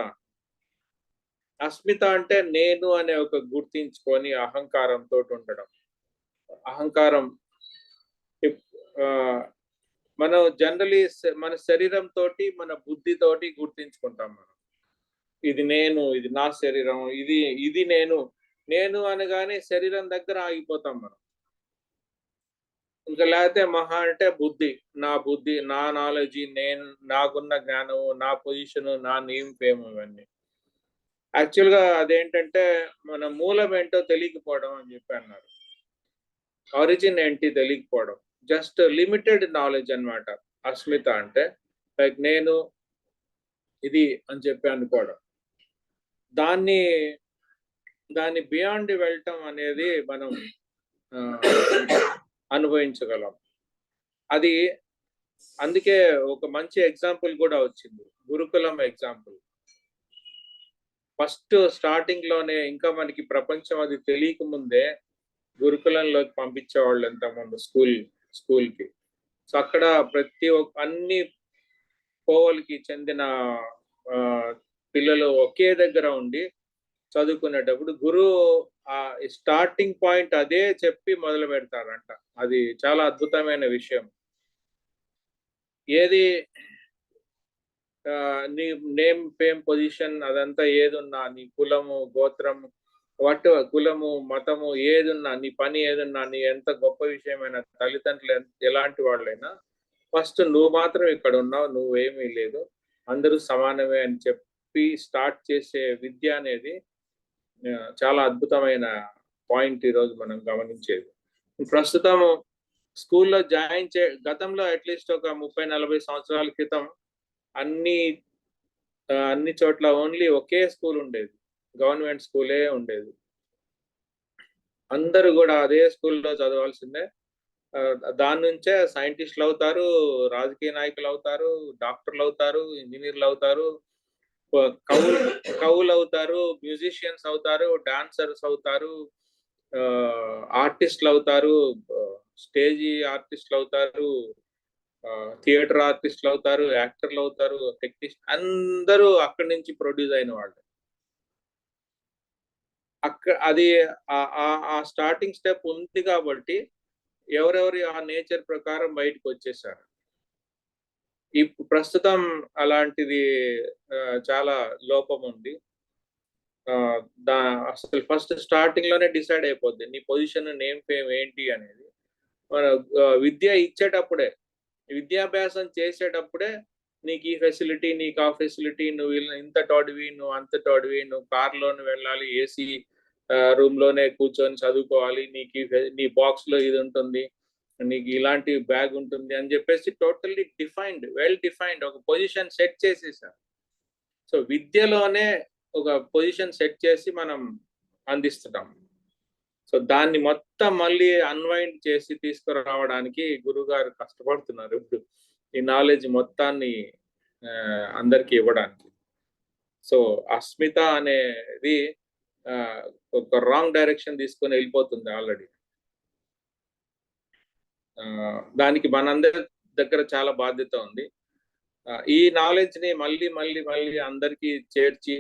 అస్మిత అంటే నేను అనే ఒక గుర్తించుకొని అహంకారంతో ఉండడం. అహంకారం మనం జనరలీ మన శరీరంతో, మన బుద్ధితోటి గుర్తించుకుంటాం. మనం ఇది నేను, ఇది నా శరీరం, ఇది నేను అనగానే శరీరం దగ్గర ఆగిపోతాం మనం. ఇంకా లేకపోతే మహా అంటే బుద్ధి, నా నాలెడ్జి, నాకున్న జ్ఞానము, నా పొజిషన్, నా నేమ్, ఫేమ్, ఇవన్నీ. యాక్చువల్గా అదేంటంటే మన మూలం ఏంటో తెలియకపోవడం అని చెప్పి అన్నారు. ఆరిజిన్ ఏంటి తెలియకపోవడం, జస్ట్ లిమిటెడ్ నాలెడ్జ్ అన్నమాట. అస్మిత అంటే లైక్ నేను ఇది అని చెప్పి అనుకోవడం. దాన్ని బియాండ్ వెళ్ళటం అనేది మనం అనుభవించగలం. అది అందుకే ఒక మంచి ఎగ్జాంపుల్ కూడా వచ్చింది, గురుకులం ఎగ్జాంపుల్. ఫస్ట్ స్టార్టింగ్ లోనే ఇంకా మనకి ప్రపంచం అది తెలియక ముందే గురుకులంలోకి పంపించేవాళ్ళు ఎంతమంది స్కూల్కి. సో అక్కడ అన్ని కోవలకి చెందిన పిల్లలు ఒకే దగ్గర ఉండి చదువుకునేటప్పుడు గురువు స్టార్టింగ్ పాయింట్ అదే చెప్పి మొదలు పెడతారంట. అది చాలా అద్భుతమైన విషయం. నీ నేమ్ ఫేమ్ పొజిషన్ అదంతా ఏదున్నా, నీ కులము గోత్రము కులము మతము ఏదున్నా, నీ పని ఏదున్నా, నీ ఎంత గొప్ప విషయమైనా, తల్లిదండ్రులు ఎలాంటి వాళ్ళైనా, ఫస్ట్ నువ్వు మాత్రం ఇక్కడ ఉన్నావు, నువ్వేమీ లేదు, అందరూ సమానమే అని చెప్పి స్టార్ట్ చేసే విద్య అనేది చాలా అద్భుతమైన పాయింట్ ఈరోజు మనం గమనించేది. ప్రస్తుతం స్కూల్లో గతంలో అట్లీస్ట్ ఒక 30-40 సంవత్సరాల క్రితం అన్ని చోట్ల ఓన్లీ ఒకే స్కూల్ ఉండేది, గవర్నమెంట్ స్కూలే ఉండేది. అందరూ కూడా అదే స్కూల్లో చదవాల్సిందే. దాని నుంచే సైంటిస్టులు అవుతారు, రాజకీయ నాయకులు అవుతారు, డాక్టర్లు అవుతారు, ఇంజనీర్లు అవుతారు, కవులు అవుతారు, మ్యూజిషియన్స్ అవుతారు, డాన్సర్స్ అవుతారు, ఆర్టిస్టులు అవుతారు, స్టేజీ ఆర్టిస్టులు అవుతారు, థియేటర్ ఆర్టిస్టులు అవుతారు, యాక్టర్లు అవుతారు, టెక్నీషియన్, అందరూ అక్కడి నుంచి ప్రొడ్యూస్ అయిన వాళ్ళు. అది ఆ స్టార్టింగ్ స్టెప్ ఉంది కాబట్టి ఎవరెవరి ఆ నేచర్ ప్రకారం బయటకు వచ్చేసారు. ప్రస్తుతం అలాంటిది చాలా లోపం ఉంది. అసలు ఫస్ట్ స్టార్టింగ్ లోనే డిసైడ్ అయిపోద్ది నీ పొజిషన్, నేమ్ ఫేమ్ ఏంటి అనేది. మన విద్య ఇచ్చేటప్పుడే, విద్యాభ్యాసం చేసేటప్పుడే నీకు ఈ ఫెసిలిటీ, నీకు ఆ ఫెసిలిటీ, నువ్వు ఇంత తోడివి, నువ్వు అంత తోడివి, నువ్వు కార్లోనే వెళ్ళాలి, ఏసీ రూమ్ లోనే కూర్చొని చదువుకోవాలి, నీ బాక్స్ లో ఇది ఉంటుంది, నీకు ఇలాంటి బ్యాగ్ ఉంటుంది అని చెప్పేసి టోటల్లీ వెల్ డిఫైన్డ్ ఒక పొజిషన్ సెట్ చేసేసారు. సో విద్యలోనే ఒక పొజిషన్ సెట్ చేసి మనం అందిస్తున్నాం. సో దాన్ని మొత్తం మళ్ళీ అన్వైండ్ చేసి తీసుకురావడానికి గురుగారు కష్టపడుతున్నారు ఇప్పుడు ఈ నాలెడ్జ్ మొత్తాన్ని అందరికి ఇవ్వడానికి. సో అస్మిత అనేది ఒక రాంగ్ డైరెక్షన్ తీసుకొని వెళ్ళిపోతుంది ఆల్రెడీ. దానికి మనందరి దగ్గర చాలా బాధ్యత ఉంది. ఈ నాలెడ్జ్ ని మళ్ళీ మళ్ళీ మళ్ళీ అందరికీ చేర్చి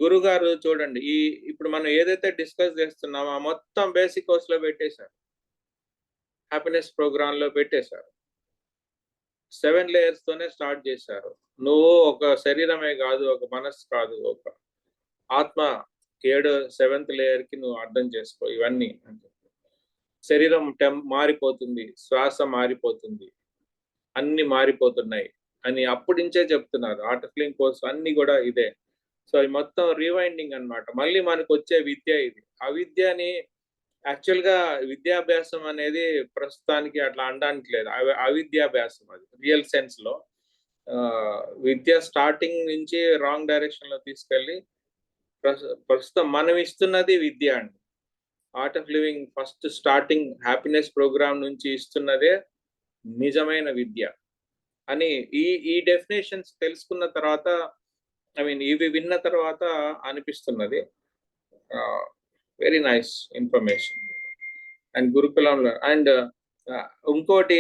గురుగారు చూడండి, ఇప్పుడు మనం ఏదైతే డిస్కస్ చేస్తున్నామో ఆ మొత్తం బేసిక్ కోర్స్ లో పెట్టేశారు, హ్యాపీనెస్ ప్రోగ్రామ్ లో పెట్టేశారు. 7 లేయర్స్ తోనే స్టార్ట్ చేశారు. నువ్వు ఒక శరీరమే కాదు, ఒక మనస్సు కాదు, ఒక ఆత్మ. 7th లేయర్ కి నువ్వు అర్థం చేసుకో ఇవన్నీ. శరీరం మారిపోతుంది, శ్వాస మారిపోతుంది, అన్ని మారిపోతున్నాయి అని అప్పటి నుంచే చెప్తున్నారు. ఆర్ట్ ఆఫ్ లివింగ్ కోర్స్ అన్ని కూడా ఇదే. సో ఇది మొత్తం రీవైండింగ్ అన్నమాట. మళ్ళీ మనకు వచ్చే విద్య ఇది. ఆ విద్యని యాక్చువల్ గా విద్యాభ్యాసం అనేది ప్రస్తుతానికి అట్లా అనడానికి లేదు, అవిద్యాభ్యాసం అది రియల్ సెన్స్ లో. విద్య స్టార్టింగ్ నుంచి రాంగ్ డైరెక్షన్ లో తీసుకెళ్ళి ప్రస్తుతం మనం ఇస్తున్నది విద్య అండి. Art of living first starting happiness program నుంచి ఇస్తున్నదే నిజమైన విద్య అని ఈ డెఫినేషన్స్ తెలుసుకున్న తర్వాత, ఇవి విన్న తర్వాత అనిపిస్తున్నది. Very nice information. అండ్ గురుకులంలో అండ్ ఇంకోటి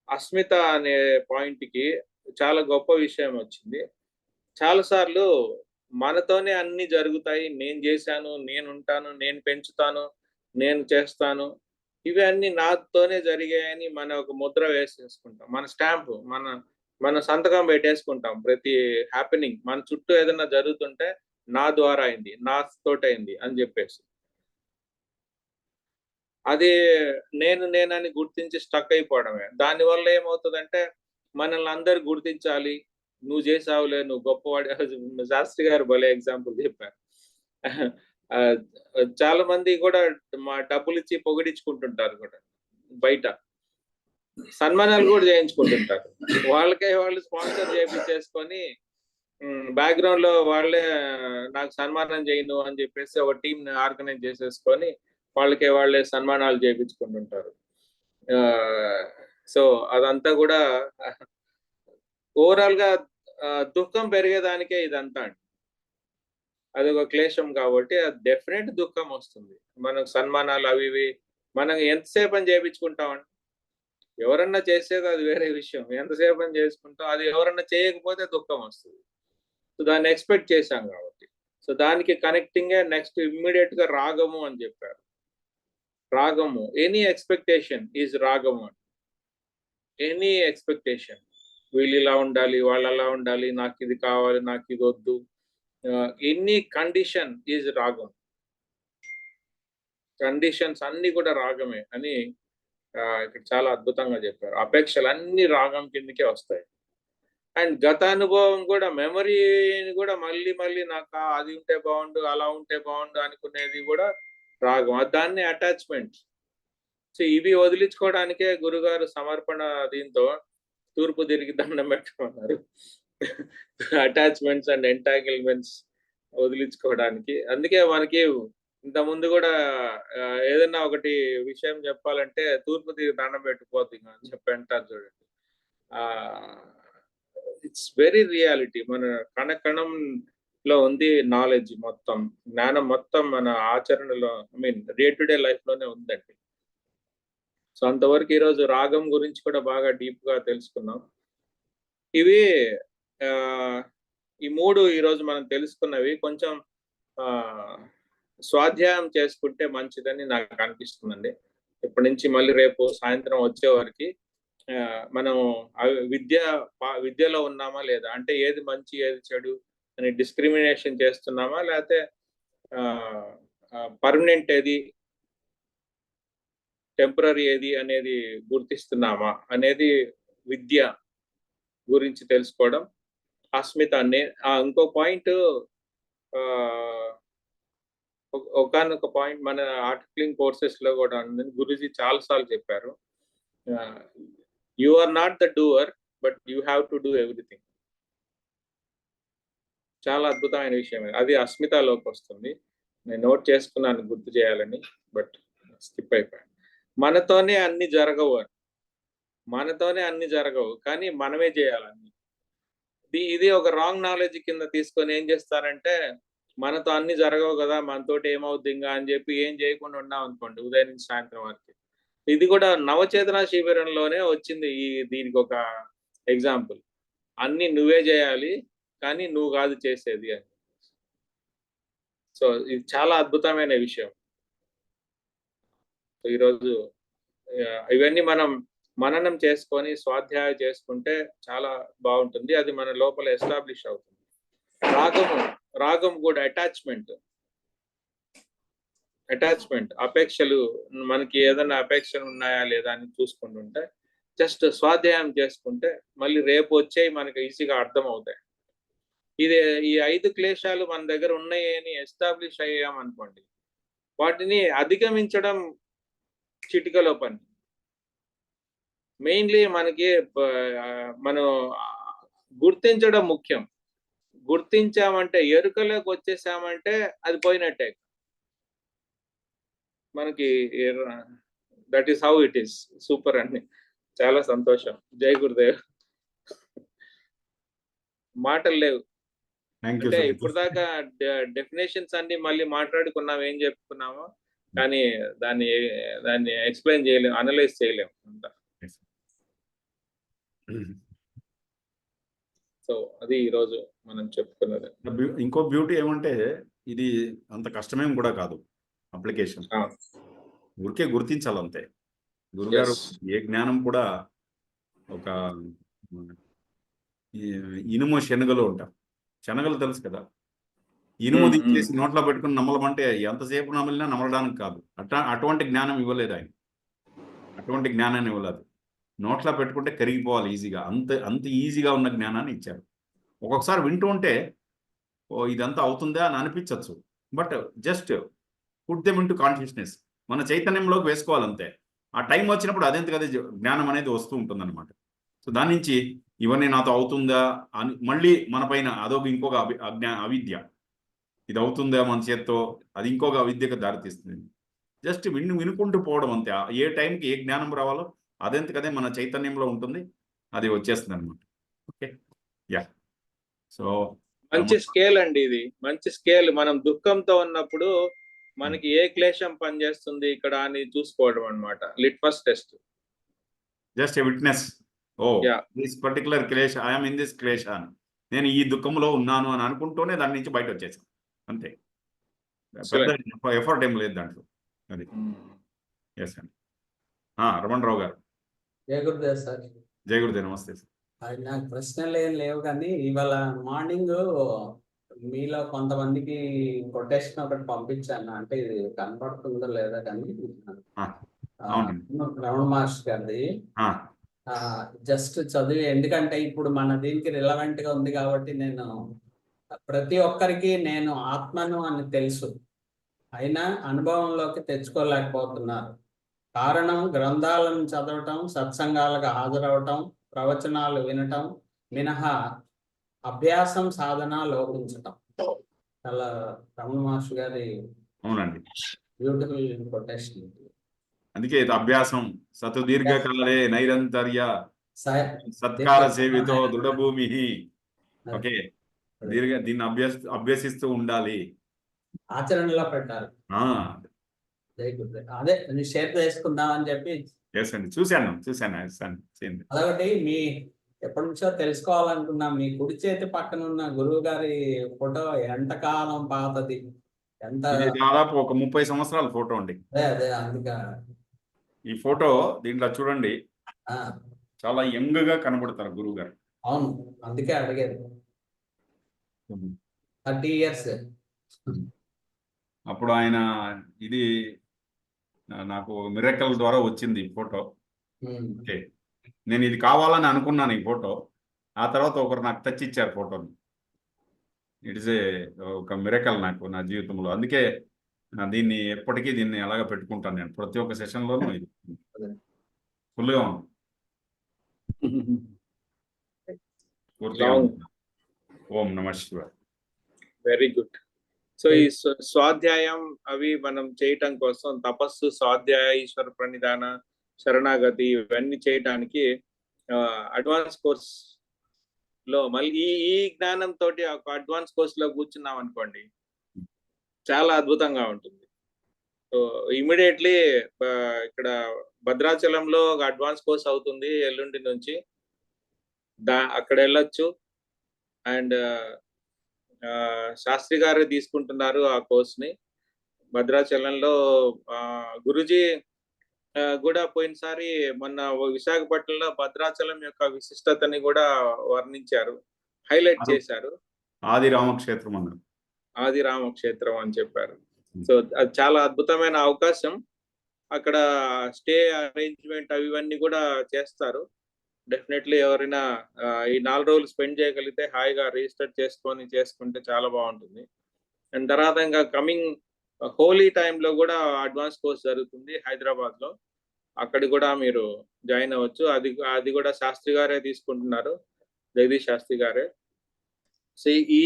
అస్మిత అనే పాయింట్ కి చాలా గొప్ప విషయం వచ్చింది. చాలాసార్లు మనతోనే అన్ని జరుగుతాయి, నేను చేశాను, నేను ఉంటాను, నేను పెంచుతాను, నేను చేస్తాను, ఇవి అన్ని నాతోనే జరిగాయని మన ఒక ముద్ర వేసేసుకుంటాం, మన స్టాంపు, మన సంతకం పెట్టేసుకుంటాం. ప్రతి హ్యాపెనింగ్ మన చుట్టూ ఏదైనా జరుగుతుంటే నా ద్వారా అయింది, నా తోటైంది అని చెప్పేసి అది నేనని గుర్తించి స్టక్ అయిపోవడమే. దానివల్ల ఏమవుతుందంటే మనల్ని అందరు గుర్తించాలి, నువ్వు చేసావులే, నువ్వు గొప్పవాడి. శాస్త్రి గారు భలే ఎగ్జాంపుల్ చెప్పారు. చాలా మంది కూడా మా డబ్బులు ఇచ్చి పొగిడించుకుంటుంటారు కూడా, బయట సన్మానాలు కూడా చేయించుకుంటుంటారు. వాళ్ళకే వాళ్ళు స్పాన్సర్ చేయించేసుకొని బ్యాక్గ్రౌండ్ లో వాళ్ళే నాకు సన్మానం చేయను అని చెప్పేసి ఒక టీం ఆర్గనైజ్ చేసేసుకొని వాళ్ళకే వాళ్ళే సన్మానాలు చేయించుకుంటుంటారు. సో అదంతా కూడా ఓవరాల్ గా దుఃఖం పెరిగేదానికే ఇదంతా అండి. అది ఒక క్లేశం కాబట్టి అది డెఫినెట్ దుఃఖం వస్తుంది. మనకు సన్మానాలు అవి ఇవి మనం ఎంతసేపు అని చేయించుకుంటామండి. ఎవరన్నా చేసేది అది వేరే విషయం, ఎంతసేపు అని చేసుకుంటాం. అది ఎవరన్నా చేయకపోతే దుఃఖం వస్తుంది. సో దాన్ని ఎక్స్పెక్ట్ చేశాం కాబట్టి, సో దానికి కనెక్టింగ్ నెక్స్ట్ ఇమ్మీడియట్ గా రాగము అని చెప్పారు. రాగము, ఎనీ ఎక్స్పెక్టేషన్ ఈజ్ రాగము. ఎనీ ఎక్స్పెక్టేషన్, వీళ్ళు ఇలా ఉండాలి, వాళ్ళు అలా ఉండాలి, నాకు ఇది కావాలి, నాకు ఇది వద్దు. ఎన్ని కండిషన్ ఈజ్ రాగం. కండిషన్స్ అన్ని కూడా రాగమే అని ఇక్కడ చాలా అద్భుతంగా చెప్పారు. అపేక్షలు అన్ని రాగం కిందకే వస్తాయి. అండ్ గత అనుభవం కూడా, మెమరీని కూడా మళ్ళీ మళ్ళీ నాకు అది ఉంటే బాగుండు, అలా ఉంటే బాగుండు అనుకునేది కూడా రాగం. దాన్ని అటాచ్మెంట్. సో ఇవి వదిలించుకోవడానికే గురుగారు సమర్పణ దీంతో తూర్పు తిరిగి దండం పెట్టమన్నారు. అటాచ్మెంట్స్ అండ్ ఎంటాంగిల్మెంట్స్ వదిలించుకోవడానికి. అందుకే మనకి ఇంత ముందు కూడా ఏదైనా ఒకటి విషయం చెప్పాలంటే తూర్పు తిరిగి దండం పెట్టిపోతుంది అని చెప్పి అంటారు చూడండి. It's very reality. మన కణంలో ఉంది నాలెడ్జ్ మొత్తం, జ్ఞానం మొత్తం మన ఆచరణలో, I mean day to day life లోనే ఉందండి. సో అంతవరకు ఈరోజు రాగం గురించి కూడా బాగా డీప్ గా తెలుసుకున్నాం. ఇవి ఈ మూడు ఈరోజు మనం తెలుసుకున్నవి కొంచెం స్వాధ్యాయం చేసుకుంటే మంచిదని నాకు అనిపిస్తుందండి. ఇప్పటి నుంచి మళ్ళీ రేపు సాయంత్రం వచ్చే వరకు మనం విద్యలో ఉన్నామా లేదా, అంటే ఏది మంచి ఏది చెడు అని డిస్క్రిమినేషన్ చేస్తున్నామా, లేకపోతే పర్మనెంట్ ఏది టెంపరీ ఏది అనేది గుర్తిస్తున్నామా అనేది విద్య గురించి తెలుసుకోవడం. అస్మిత ఇంకో పాయింట్, ఒకనొక పాయింట్ మన ఆర్టిక్లింగ్ కోర్సెస్ లో కూడా గురూజీ చాలాసార్లు చెప్పారు, you are not the doer but you have to do everything. చాలా అద్భుతమైన విషయం అది. అస్మితలోకి వస్తుంది. నేను నోట్ చేసుకున్నాను గుర్తు చేయాలని, బట్ స్కిప్ అయిపోయాను. మనతోనే అన్ని జరగవు కానీ మనమే చేయాలన్నీ. ఇది ఒక రాంగ్ నాలెడ్జ్ కింద తీసుకొని ఏం చేస్తారంటే, మనతో అన్ని జరగవు కదా, మనతోటి ఏమవుద్ది ఇంకా అని చెప్పి ఏం చేయకుండా ఉన్నాం అనుకోండి ఉదయం నుంచి సాయంత్రం వరకు. ఇది కూడా నవచేతన శిబిరంలోనే వచ్చింది. దీనికి ఒక ఎగ్జాంపుల్. అన్ని నువ్వే చేయాలి కానీ నువ్వు కాదు చేసేది అని. సో ఇది చాలా అద్భుతమైన విషయం. ఈరోజు ఇవన్నీ మనం మననం చేసుకొని స్వాధ్యాయం చేసుకుంటే చాలా బాగుంటుంది. అది మన లోపల ఎస్టాబ్లిష్ అవుతుంది. రాగం కూడా అటాచ్మెంట్, అపేక్షలు, మనకి ఏదైనా అపేక్షలు ఉన్నాయా లేదా అని చూసుకుంటుంటే జస్ట్ స్వాధ్యాయం చేసుకుంటే మళ్ళీ రేపు వచ్చేవి మనకి ఈజీగా అర్థం అవుతాయి. ఈ 5 క్లేశాలు మన దగ్గర ఉన్నాయి అని ఎస్టాబ్లిష్ అయ్యామనుకోండి, వాటిని అధిగమించడం చిటికలో పని. మెయిన్లీ మనకి మనం గుర్తించడం ముఖ్యం. గుర్తించామంటే, ఎరుకలోకి వచ్చేసామంటే అది పోయినట్టే మనకి. That is how it is. Super అండి, చాలా సంతోషం. జై గురుదేవ్. మాటలు లేవు. అంటే ఇప్పుడు దాకా డెఫినేషన్స్ అన్ని మళ్ళీ మాట్లాడుకున్నాం, ఏం చెప్పుకున్నామో, కానీ దాన్ని ఎక్స్ప్లెయిన్ చేయలేము, అనలైజ్ చేయలేము అంతా. సో అది ఈరోజు మనం చెప్పుకున్నది. ఇంకో బ్యూటీ ఏమంటే, ఇది అంత కష్టమేం కూడా కాదు అప్లికేషన్. ఊరికే గుర్తించాలంతే. గురుగారు ఏ జ్ఞానం కూడా ఒక ఇనుము శనగలు ఉంటారు. శనగలు తెలుసు కదా, ఇనుము తీసేసి నోట్లో పెట్టుకుని నమ్మలమంటే ఎంతసేపు నమ్మలినా నమ్మడానికి కాదు. అటువంటి జ్ఞానం ఇవ్వలేదు ఆయన. అటువంటి జ్ఞానాన్ని ఇవ్వలేదు. నోట్లో పెట్టుకుంటే కరిగిపోవాలి ఈజీగా, అంత ఈజీగా ఉన్న జ్ఞానాన్ని ఇచ్చారు. ఒక్కొక్కసారి వింటూ ఉంటే ఓ ఇదంతా అవుతుందా అని అనిపించవచ్చు, but just put them into consciousness, మన చైతన్యంలోకి వేసుకోవాలంతే. ఆ టైం వచ్చినప్పుడు అదెంతకదే జ్ఞానం అనేది వస్తూ ఉంటుందన్నమాట. సో దాని నుంచి ఇవన్నీ నాతో అవుతుందా అని మళ్ళీ మన పైన అదొక ఇంకొక అవిద్య, ఇది అవుతుందా మన చేత్తో, అది ఇంకొక అవిద్యకు దారితీస్తుంది. జస్ట్ వినుకుంటూ పోవడం అంతే. ఏ టైంకి ఏ జ్ఞానం రావాలో అదెంతకదే మన చైతన్యంలో ఉంటుంది, అది వచ్చేస్తుంది అనమాట. Okay, yeah. సో మంచి స్కేల్ అండి ఇది, మంచి స్కేల్. మనం దుఃఖంతో ఉన్నప్పుడు మనకి ఏ క్లేశం పనిచేస్తుంది ఇక్కడ అని చూసుకోవడం అనమాట. Litmus test. Just a witness. This particular klesha, I'm in this klesha అని, నేను ఈ దుఃఖంలో ఉన్నాను అని అనుకుంటూనే దాని నుంచి బయట వచ్చేసాను అంతే. పెద్ద ఎఫర్ట్ ఏం లేదు దాంట్లో. అది ఎస్ అండి. రమణరావు గారు. జై గురుదేవ్ సార్. జై గురుదేవ్. నమస్తే సార్. అది నాకు ప్రశ్నలు ఏం లేవు కానీ ఇవాళ మార్నింగ్ మీలో కొంతమందికి కొటేషన్ ఒకటి పంపించాను, అంటే ఇది కనపడుతుందో లేదా కానీ ఆ, అవునండి. రమణ మాస్టర్ గారిది ఆ, జస్ట్ చదివి, ఎందుకంటే ఇప్పుడు మన దీనికి రిలవెంట్ గా ఉంది కాబట్టి నేను ప్రతి ఒక్కరికి నేను ఆత్మను అని తెలుసు, అయినా అనుభవంలోకి తెచ్చుకోలేకపోతున్నారు. కారణం గ్రంథాలను చదవటం, సత్సంగాలకు హాజరవటం, ప్రవచనాలు వినటం మినహా అభ్యాసం సాధన లోపించటం. చాలా రమణ మహర్షి గారి అవునండి. Beautiful quotation. అందుకే ఇది అభ్యాసం సతు దీర్ఘకాలే నైరంతర్య సత్కార సేవితో దృఢభూమి. ఓకే, దీన్ని అభ్యసిస్తూ ఉండాలి, ఆచరణలో పెట్టాలి. అదే షేర్ చేసుకుందాం అని చెప్పి. ఎస్ అండి, చూశాను. అదొకటి మీ ఎప్పటి నుంచో తెలుసుకోవాలనుకున్నా, మీ కుడి చేతి పక్కన ఉన్న గురువు గారి ఫోటో ఎంతకాలం పాతది, ఎంత దాదాపు ఒక 30 సంవత్సరాల ఫోటో అండి. అదే అందుక ఈ ఫోటో దీంట్లో చూడండి, చాలా యంగ్ గా కనబడతారు గురువు గారు. అవును, అందుకే అడిగేది. 30 years. అప్పుడు ఆయన ఇది నాకు మిరకల్ ద్వారా వచ్చింది ఈ ఫోటో. ఓకే, నేను ఇది కావాలని అనుకున్నాను ఈ ఫోటో. ఆ తర్వాత ఒకరు నాకు టచ్ ఇచ్చారు ఫోటోని. ఇట్ ఇస్ ఒక మిరకల్ నాకు నా జీవితంలో. అందుకే దీన్ని ఎప్పటికీ దీన్ని అలాగ పెట్టుకుంటాను నేను ప్రతి ఒక్క సెషన్లోనూ. ఇది ఫుల్గా ఉంది. పూర్తిగా ఓం నమః శివాయ. Very good. సో ఈ స్వాధ్యాయం అవి మనం చేయటం కోసం తపస్సు, స్వాధ్యాయ, ఈశ్వర ప్రణిధాన, శరణాగతి ఇవన్నీ చేయటానికి అడ్వాన్స్ కోర్స్ లో మళ్ళీ ఈ జ్ఞానం తోటి ఒక అడ్వాన్స్ కోర్స్ లో కూర్చున్నాం అనుకోండి, చాలా అద్భుతంగా ఉంటుంది. సో ఇమీడియట్లీ ఇక్కడ భద్రాచలంలో ఒక అడ్వాన్స్ కోర్స్ అవుతుంది ఎల్లుండి నుంచి, అక్కడ వెళ్ళొచ్చు. అండ్ శాస్త్రి గారు తీసుకుంటున్నారు ఆ కోర్స్ ని భద్రాచలంలో. గురుజీ కూడా పోయినసారి మొన్న విశాఖపట్నంలో భద్రాచలం యొక్క విశిష్టతని కూడా వర్ణించారు, హైలైట్ చేశారు. ఆది రామక్షేత్రం అన్నారు. ఆది రామక్షేత్రం అని చెప్పారు. సో అది చాలా అద్భుతమైన అవకాశం. అక్కడ స్టే అరేంజ్మెంట్ అవి కూడా చేస్తారు. డెఫినెట్లీ ఎవరైనా ఈ 4 రోజులు స్పెండ్ చేయగలిగితే హాయిగా రిజిస్టర్ చేసుకుంటే చాలా బాగుంటుంది. అండ్ తర్వాత ఇంకా కమింగ్ హోలీ టైంలో కూడా అడ్వాన్స్ కోర్స్ జరుగుతుంది హైదరాబాద్ లో, అక్కడ కూడా మీరు జాయిన్ అవ్వచ్చు. అది కూడా శాస్త్రి గారే తీసుకుంటున్నారు, జగదీష్ శాస్త్రి గారే. సో ఈ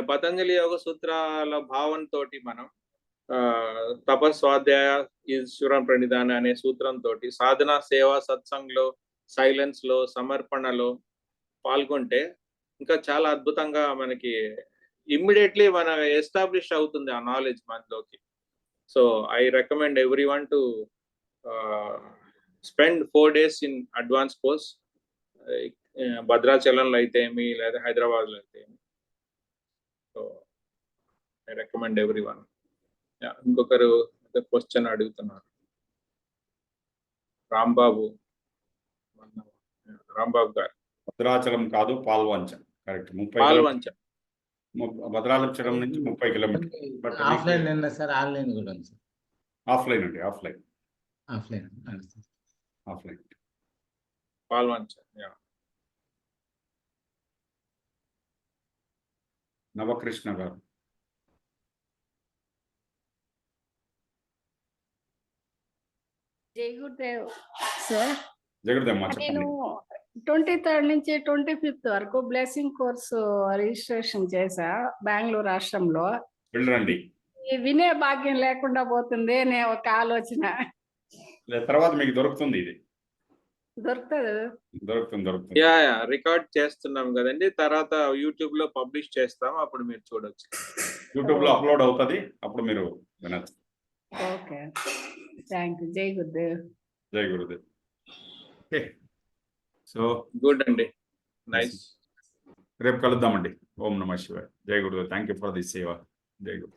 పతంజలి యోగ సూత్రాల భావంతో మనం తపస్వాధ్యాయ, ఈశ్వర ప్రణిధాన అనే సూత్రంతో సాధన, సేవ, సత్సంగ్లో, సైలెన్స్ లో, సమర్పణలో పాల్గొంటే ఇంకా చాలా అద్భుతంగా మనకి ఇమ్మీడియట్లీ మన ఎస్టాబ్లిష్ అవుతుంది ఆ నాలెడ్జ్ మనలోకి. So I recommend every one to spend 4 days in advance course. భద్రాచలంలో అయితే ఏమి, లేదా హైదరాబాద్లో అయితే ఏమి. So I recommend every one. ఇంకొకరు క్వశ్చన్ అడుగుతున్నారు, రాంబాబు గారు. భద్రాచలం కాదు, పాల్వంచ. కరెక్ట్, 30 పాల్వంచ. భద్రాచలం నుంచి 30 కిలోమీటర్లు. ఆఫ్లైన్ సార్, ఆన్లైన్ కూడా ఉంది సార్. ఆఫ్లైన్ అండి, ఆఫ్లైన్. పాల్వంచ. నవకృష్ణ గారు. జై గురుదేవ్ సార్. జగదేమ్మా నేను చెప్పండి. 23rd నుంచి 25th వరకు బ్లెస్సింగ్ కోర్సు రిజిస్ట్రేషన్ చేశా బెంగళూరు రాష్ట్రంలో. వెళ్ళండి, ఈ వినే భాగ్యం లేకుండా పోతుంది అనే ఒక ఆలోచన. తర్వాత మీకు దొరుకుతుంది, ఇది దొరుకుతుంది. యా రికార్డ్ చేస్తున్నాం కదండి, తర్వాత యూట్యూబ్ లో పబ్లిష్ చేస్తాం, అప్పుడు మీరు చూడొచ్చు. యూట్యూబ్ లో అప్లోడ్ అవుతుంది, అప్పుడు మీరు వినొచ్చు. Okay, thank you. జై గురుదేవ్. జై గురుదేవ్. ఓకే, సో గుడ్ అండి, నైస్. రేపు కలుద్దామండి. ఓం నమః శివాయ. జై Gurudev. Thank you for this సేవ. జై గురు.